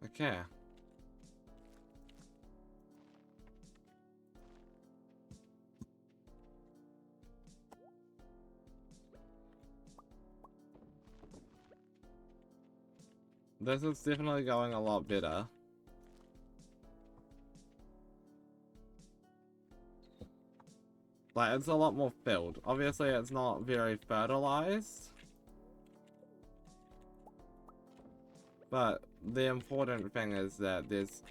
Okay. This is definitely going a lot better. Like, it's a lot more filled. Obviously, it's not very fertilized. But the important thing is that there's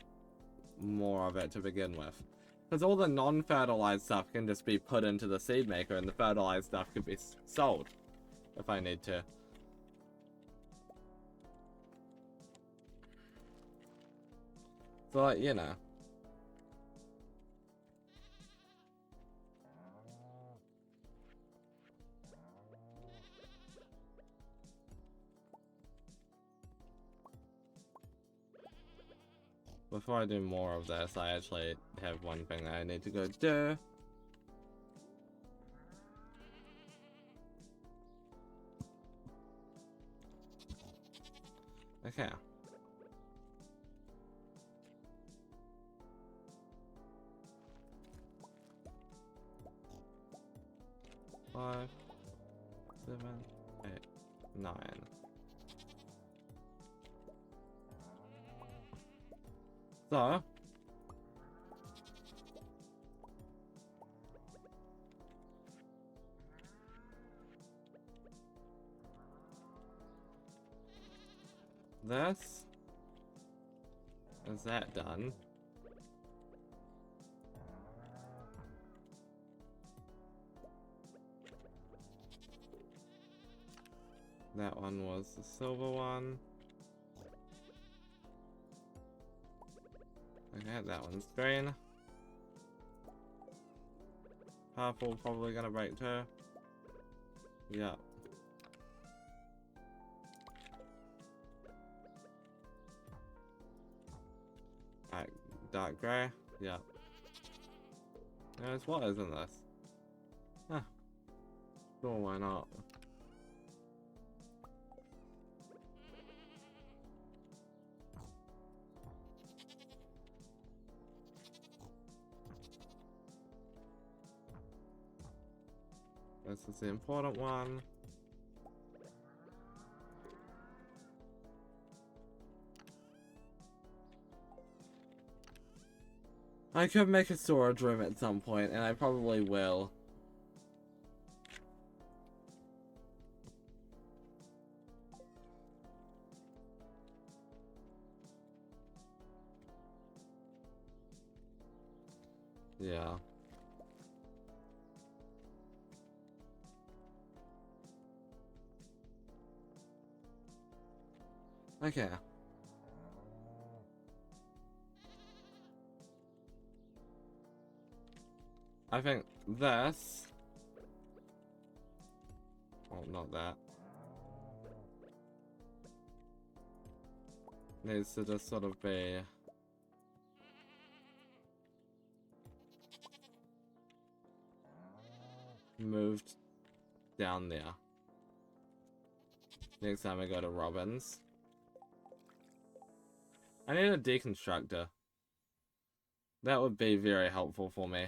more of it to begin with. Because all the non-fertilized stuff can just be put into the seed maker, and the fertilized stuff could be sold if I need to. So, like, you know. Before I do more of this, I actually have one thing that I need to go do. Okay. Five, 7, 8, 9. So, this is that done. That one was the silver one. Okay, that one's green. Purple probably gonna break too. Yeah. Alright, dark grey. Yeah. There's what isn't this? Huh. Sure, why not? This is the important one. I could make a storage room at some point, and I probably will. Yeah. Okay. I think this... Oh, not that. Needs to just sort of be... moved down there. Next time I go to Robin's. I need a deconstructor. That would be very helpful for me.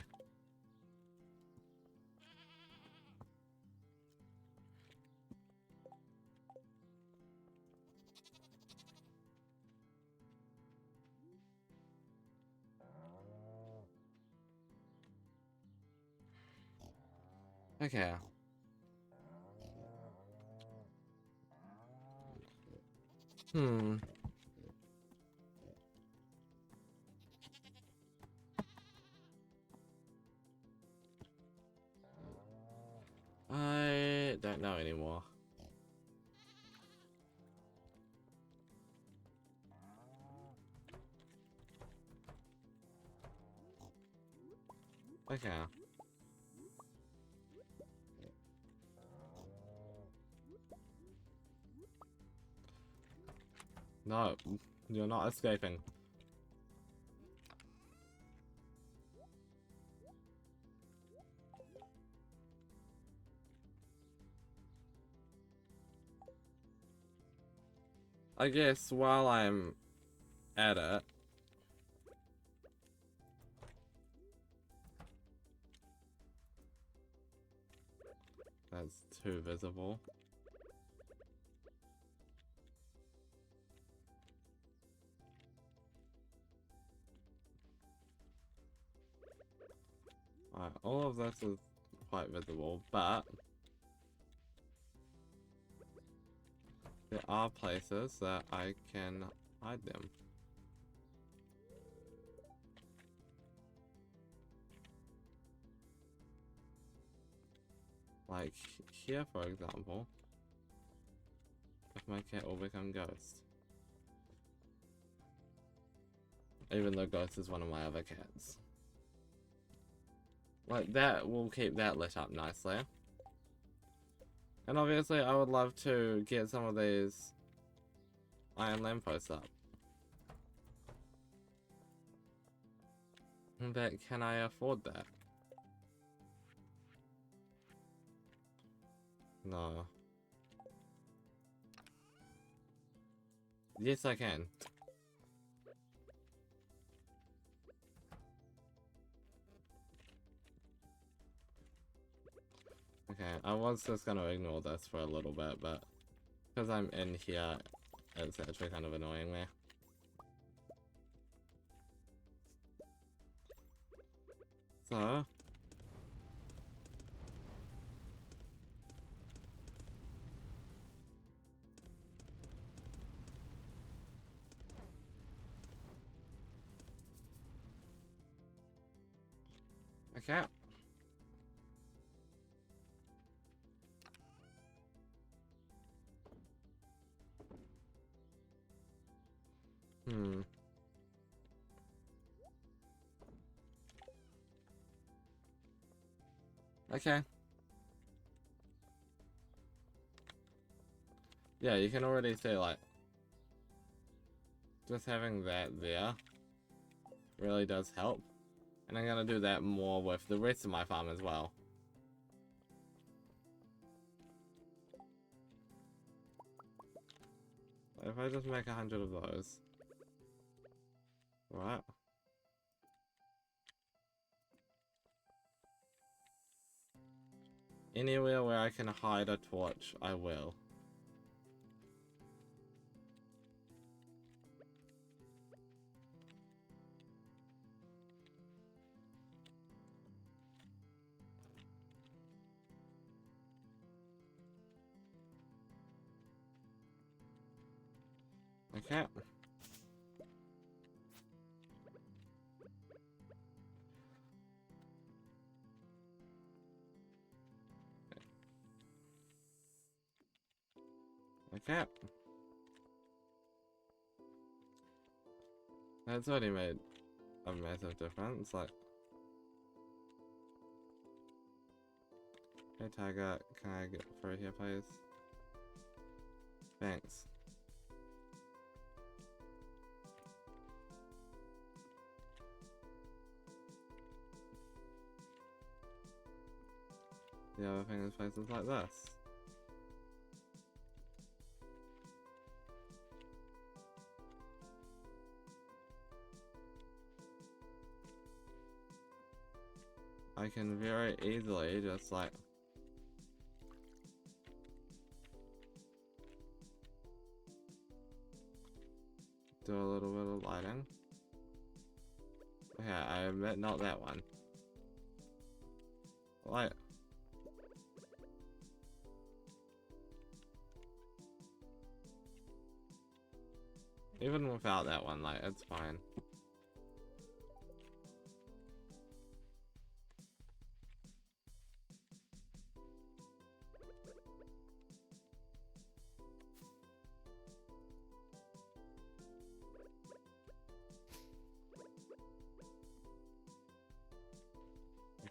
Okay. I don't know anymore. Okay. No, you're not escaping. I guess while I'm at it, that's too visible. Alright, all of this is quite visible, but there are places that I can hide them. Like here, for example, if my cat will become Ghost. Even though Ghost is one of my other cats. Like that will keep that lit up nicely. And obviously I would love to get some of these iron lampposts up. But can I afford that? No. Yes, I can. Okay, I was just gonna ignore this for a little bit, but because I'm in here, it's actually kind of annoying me. So... Okay. Okay. Yeah, you can already see, like, just having that there really does help. And I'm gonna do that more with the rest of my farm as well. If I just make 100 of those. Right. Anywhere where I can hide a torch, I will. Okay. Okay. That's already made a massive difference, like... Hey Tiger, can I get through here please? Thanks. The other thing is places like this. I can very easily just like do a little bit of lighting. Okay, I admit not that one. Light. Even without that one, like, it's fine.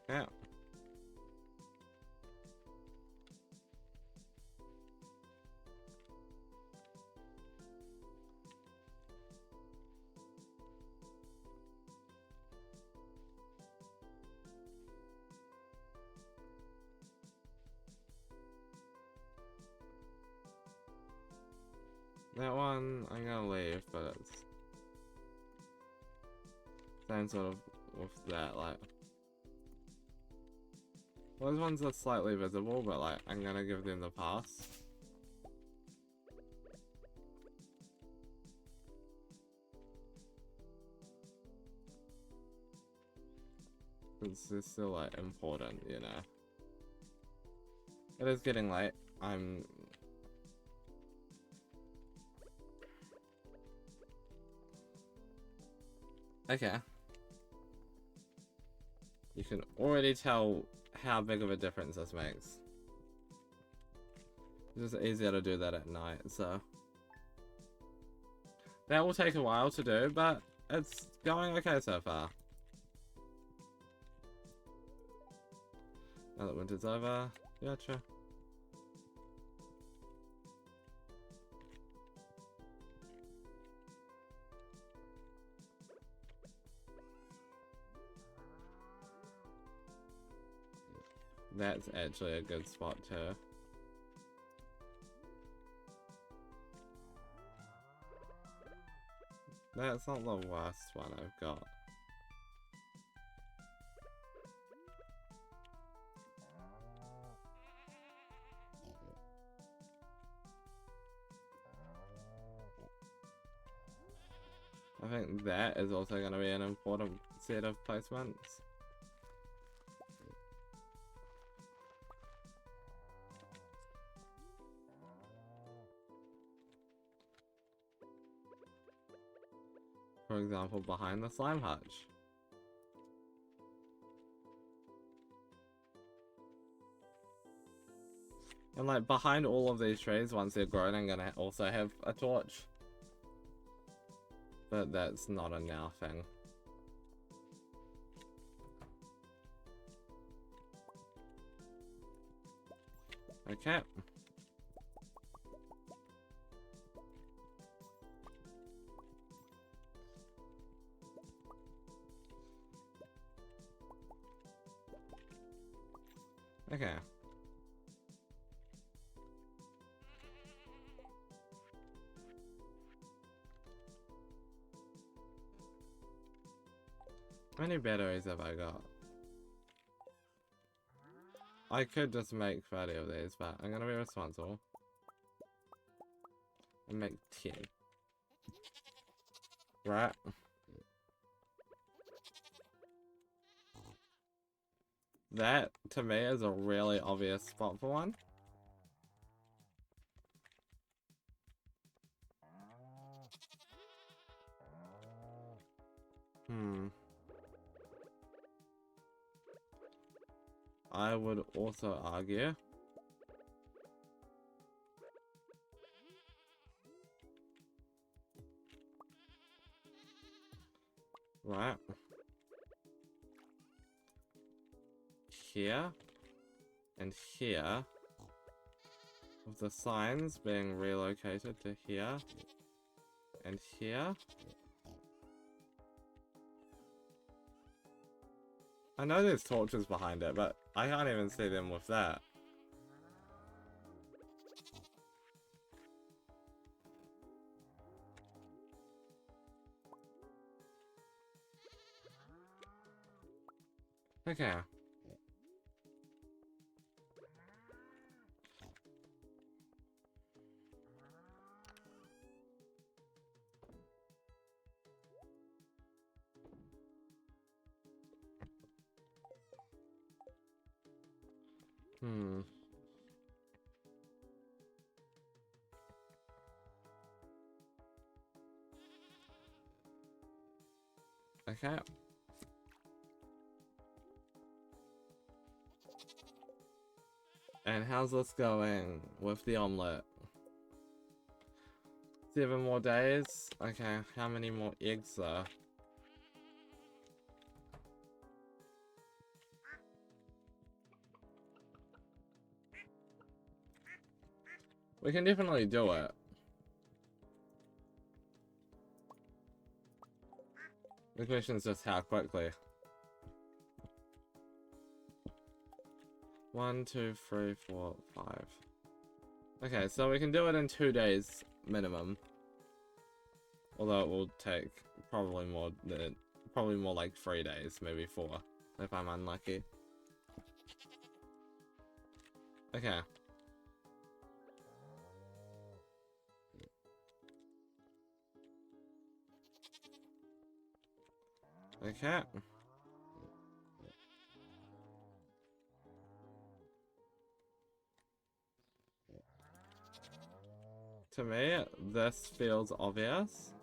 Okay. That one, I'm gonna leave, but it's same sort of with that, like. Those ones are slightly visible, but like, I'm gonna give them the pass. It's still like important, you know. It is getting late. Okay. You can already tell how big of a difference this makes. It's just easier to do that at night, so... That will take a while to do, but it's going okay so far. Now that winter's over, gotcha. That's actually a good spot too. That's not the worst one I've got. I think that is also going to be an important set of placements. For example, behind the slime hutch. And like behind all of these trees, once they're grown, I'm gonna also have a torch. But that's not a now thing. Okay. Okay. How many batteries have I got? I could just make 30 of these, but I'm gonna be responsible. And make 10. Right. That, to me, is a really obvious spot for one. I would also argue right here and here, with the signs being relocated to here and here. I know there's torches behind it, but I can't even see them with that. Okay. Okay. And how's this going with the omelette? 7 more days? Okay, how many more eggs though? We can definitely do it. The question is just how quickly. 1, 2, 3, 4, 5. Okay, so we can do it in 2 days minimum. Although it will take probably more like 3 days, maybe 4, if I'm unlucky. Okay. Okay. To me, this feels obvious.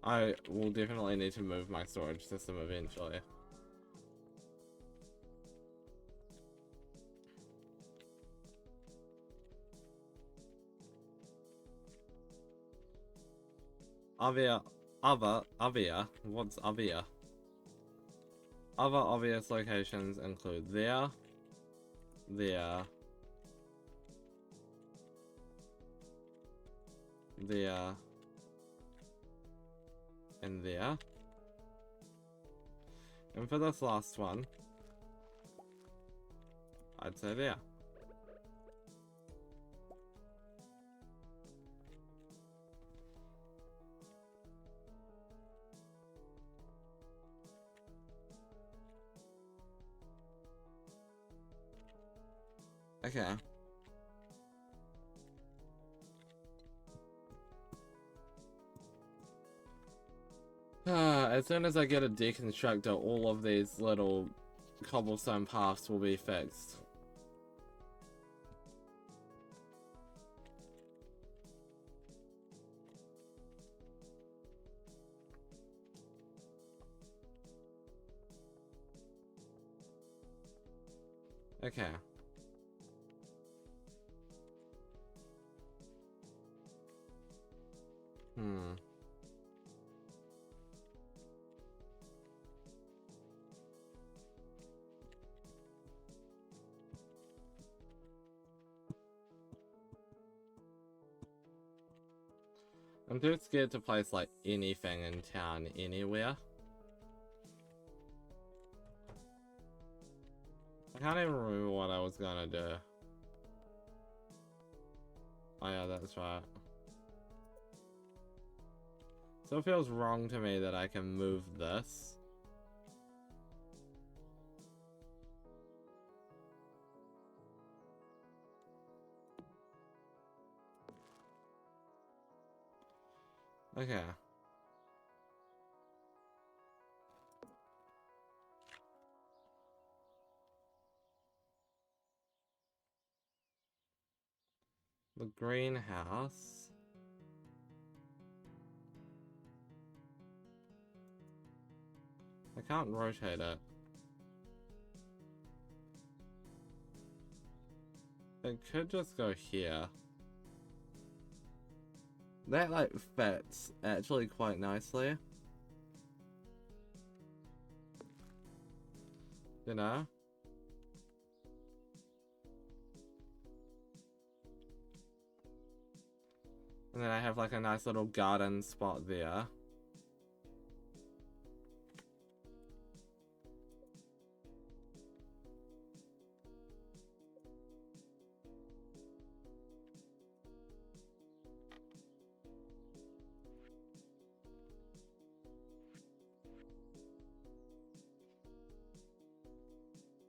I will definitely need to move my storage system eventually. What's Avia? Other obvious locations include there, there, there, and there. And for this last one, I'd say there. Okay. As soon as I get a deconstructor, all of these little cobblestone paths will be fixed. Okay. I'm too scared to place like anything in town anywhere. I can't even remember what I was gonna do. Oh yeah, that's right. So it feels wrong to me that I can move this. Okay. The greenhouse. I can't rotate it. It could just go here. That like fits actually quite nicely. You know? And then I have like a nice little garden spot there.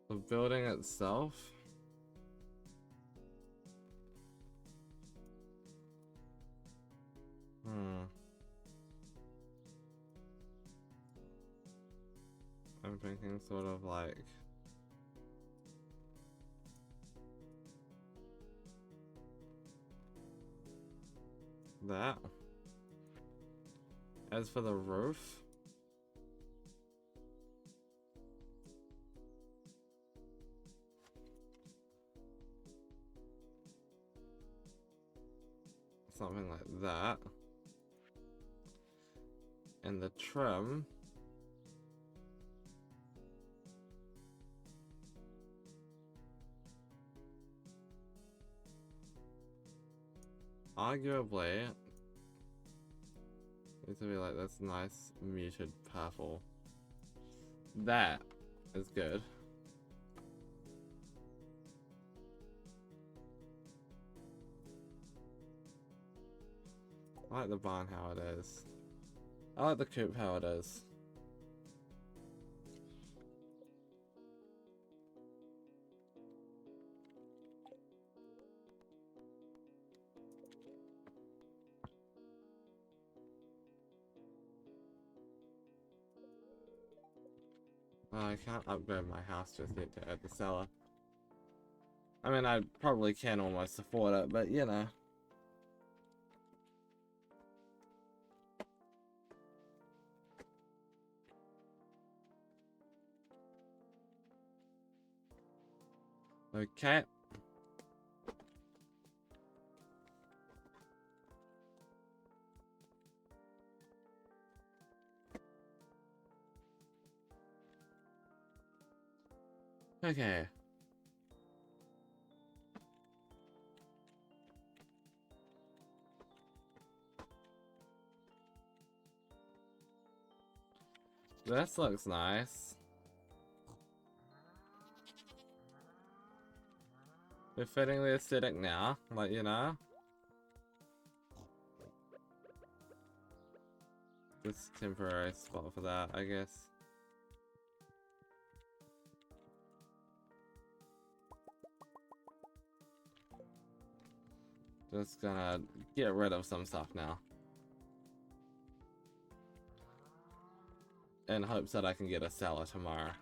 The building itself. I'm thinking sort of like that. As for the roof, something like that. And the trim, arguably, needs to be like this nice muted purple. That is good. I like the barn how it is. I like the coop how it is. I can't upgrade my house just yet to add the cellar. I mean, I probably can almost afford it, but you know. Okay. Okay. This looks nice. We're fitting the aesthetic now, like, you know. This temporary spot for that, I guess. Just gonna get rid of some stuff now. In hopes that I can get a cellar tomorrow.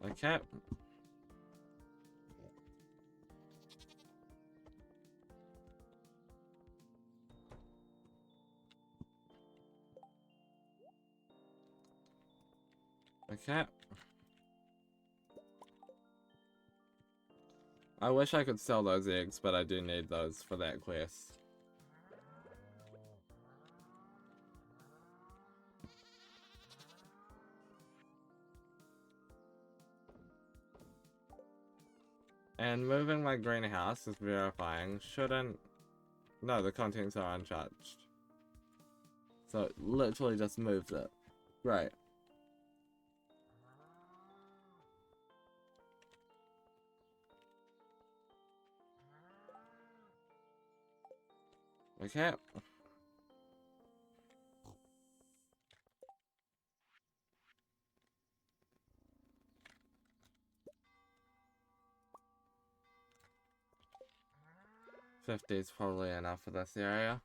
Okay. Okay. I wish I could sell those eggs, but I do need those for that quest. And moving my greenhouse is verifying shouldn't... No, the contents are uncharged. So it literally just moves it. Right. Okay. $50 is probably enough for this area.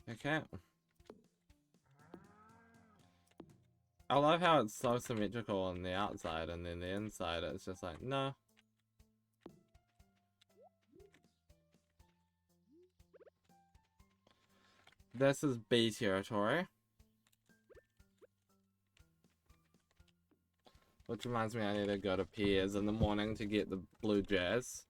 Okay. I love how it's so symmetrical on the outside, and then the inside it's just like, no. This is B territory. Which reminds me I need to go to Piers in the morning to get the blue jazz.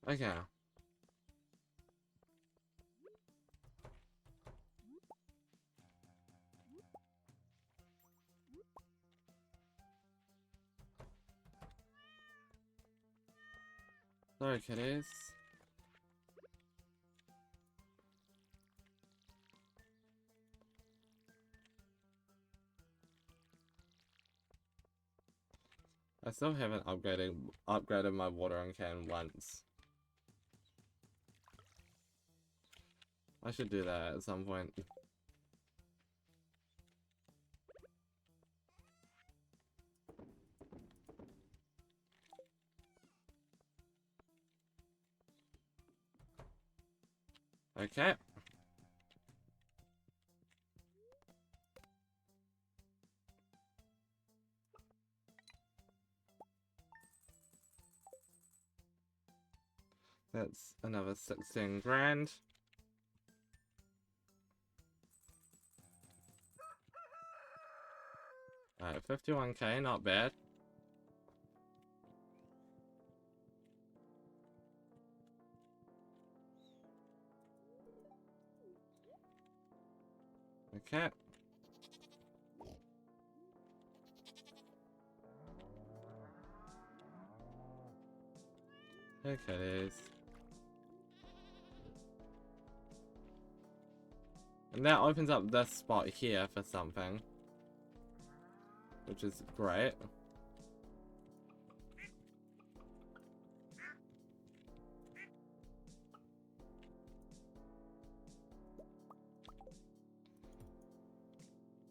Okay. Sorry, kitties. I still haven't upgraded my watering can once. I should do that at some point. Okay. That's another 16 grand. Alright, 51k, not bad. Okay. Hey kitties. And that opens up this spot here for something, which is great.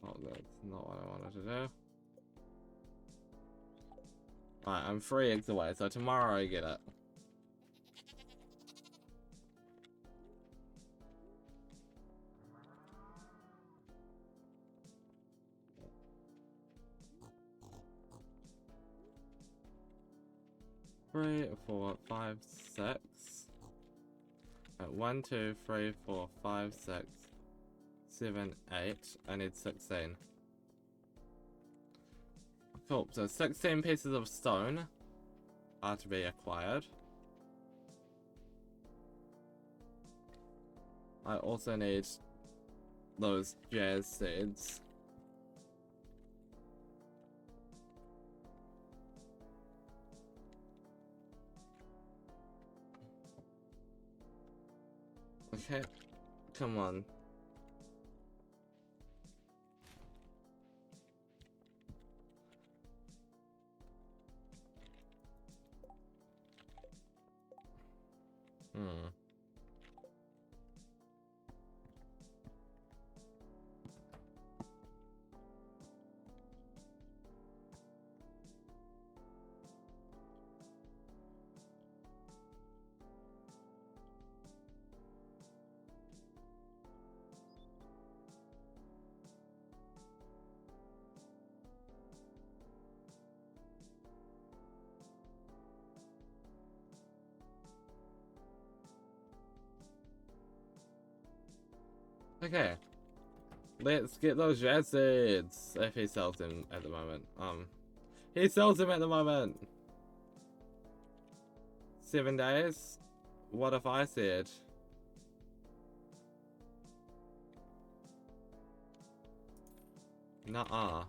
Oh, that's not what I wanted to do. Alright, I'm 3 eggs away, so tomorrow I get it. Three, 4, 5, 6. At 1, 2, 3, 4, 5, 6, 7, 8. I need 16. Cool, so 16 pieces of stone are to be acquired. I also need those jazz seeds. Okay, come on. Okay, let's get those jazz seeds. If he sells them at the moment. He sells them at the moment. 7 days? What if I said? Nuh-uh.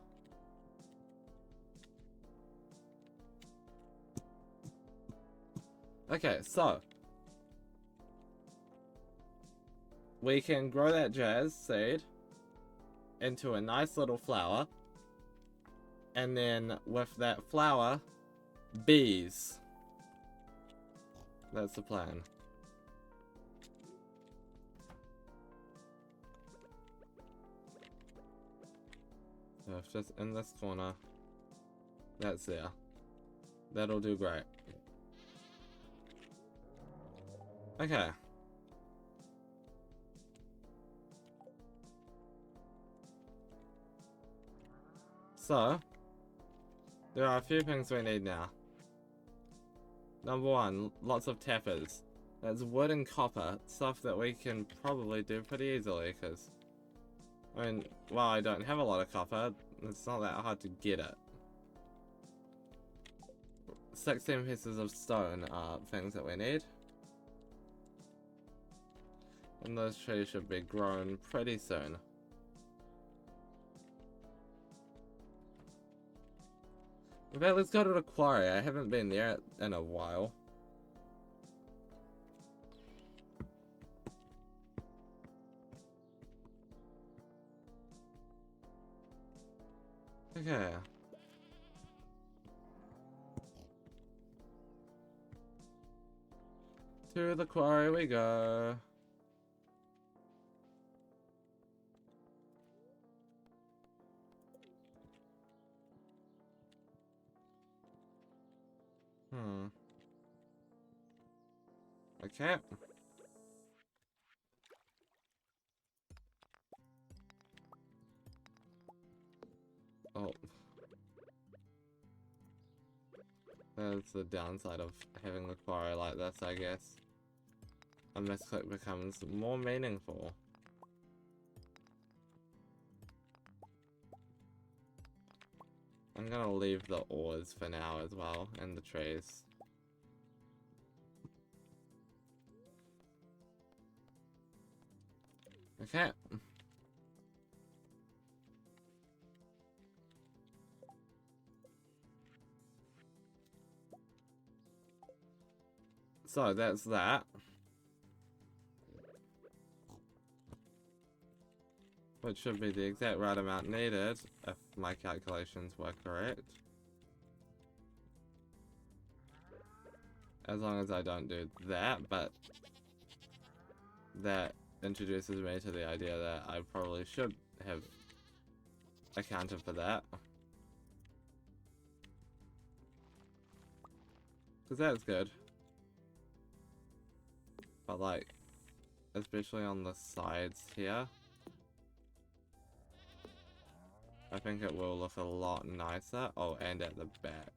Okay, so we can grow that jazz seed into a nice little flower, and then with that flower, bees. That's the plan. So if just in this corner, that's there. That'll do great. Okay. So, there are a few things we need now. Number 1, lots of tappers. That's wood and copper, stuff that we can probably do pretty easily, because, I mean, while I don't have a lot of copper, it's not that hard to get it. 16 pieces of stone are things that we need. And those trees should be grown pretty soon. In fact, let's go to the quarry. I haven't been there in a while. Okay. To the quarry we go. Okay. Oh. That's the downside of having a quarry like this, I guess. A misclick becomes more meaningful. I'm gonna leave the ores for now as well, and the trees. Okay. So that's that. Which should be the exact right amount needed, if my calculations were correct. As long as I don't do that, but that introduces me to the idea that I probably should have accounted for that. Because that's good. But like, especially on the sides here, I think it will look a lot nicer. Oh, and at the back.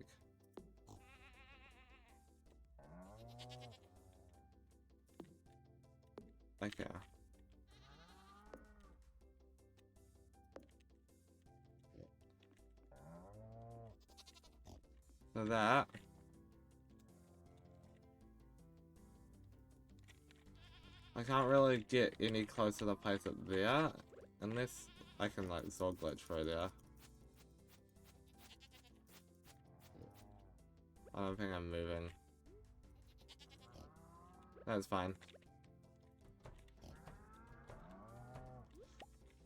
Okay. So that. I can't really get any closer to place it there, unless I can like sword glitch through there. I don't think I'm moving. That's fine.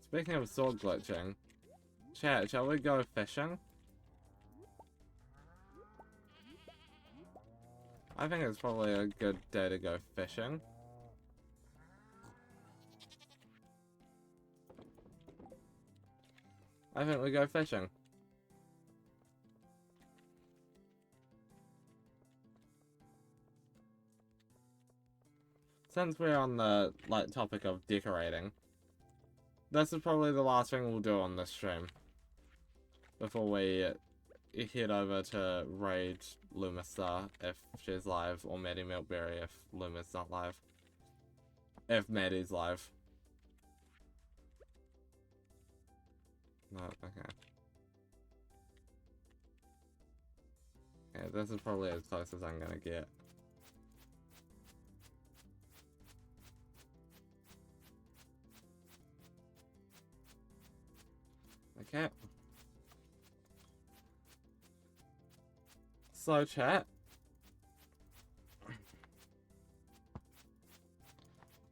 Speaking of sword glitching, chat, shall we go fishing? I think it's probably a good day to go fishing. I think we go fishing. Since we're on the topic of decorating, this is probably the last thing we'll do on this stream before we head over to raid Lumistar if she's live, or Maddie Milkberry if Luma's not live. If Maddie's live. No, okay. Yeah, this is probably as close as I'm gonna get. Okay. So chat,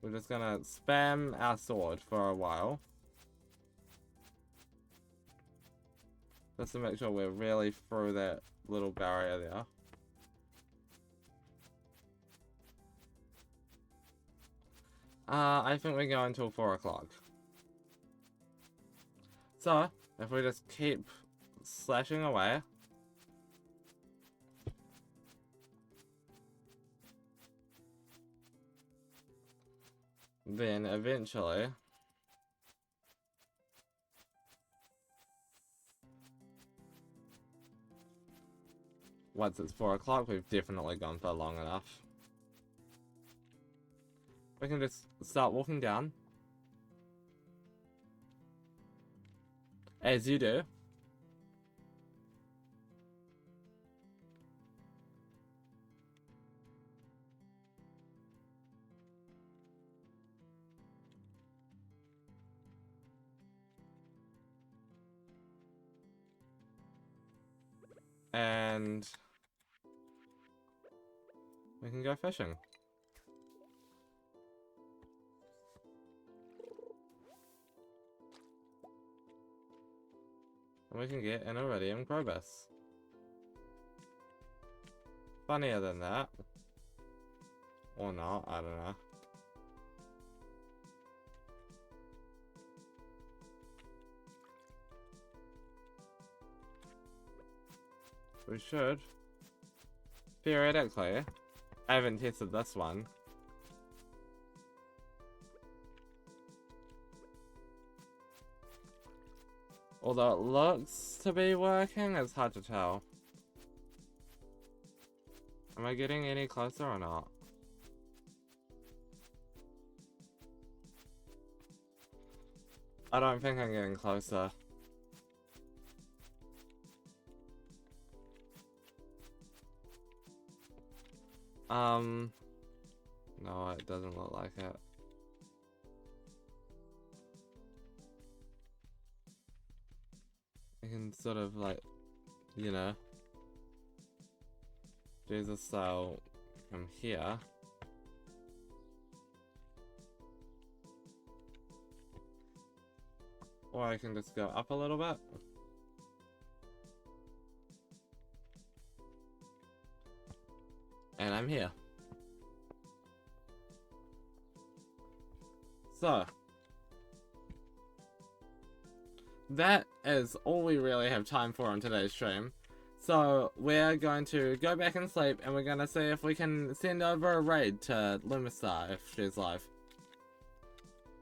we're just gonna spam our sword for a while. Just to make sure we're really through that little barrier there. I think we go until 4 o'clock. So, if we just keep slashing away. Then eventually, once it's 4 o'clock, we've definitely gone for long enough. We can just start walking down. As you do. And we can go fishing. And we can get an iridium crowbus. Funnier than that. Or not, I don't know. We should. Theoretically. I haven't tested this one. Although it looks to be working, it's hard to tell. Am I getting any closer or not? I don't think I'm getting closer. No, it doesn't look like it. I can sort of like, you know, do the style from here. Or I can just go up a little bit. And I'm here. So, that is all we really have time for on today's stream. So, we're going to go back and sleep, and we're going to see if we can send over a raid to Lumistar if she's live.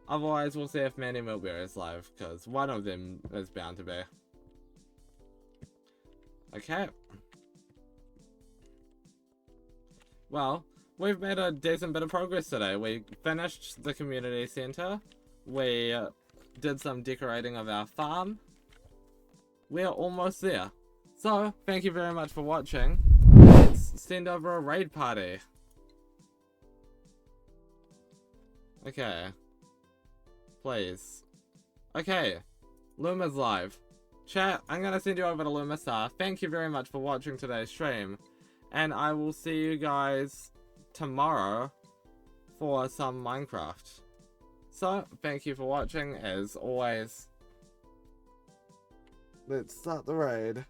Otherwise, we'll see if Mandy Milbury is live, because one of them is bound to be. Okay. Well, we've made a decent bit of progress today. We finished the community center. We did some decorating of our farm. We're almost there. So, thank you very much for watching. Let's send over a raid party. Okay. Please. Okay. Luma's live. Chat, I'm gonna send you over to Lumistar. Thank you very much for watching today's stream. And I will see you guys tomorrow for some Minecraft. So, thank you for watching, as always. Let's start the raid.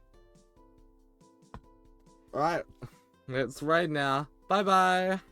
Alright, let's raid now. Bye bye!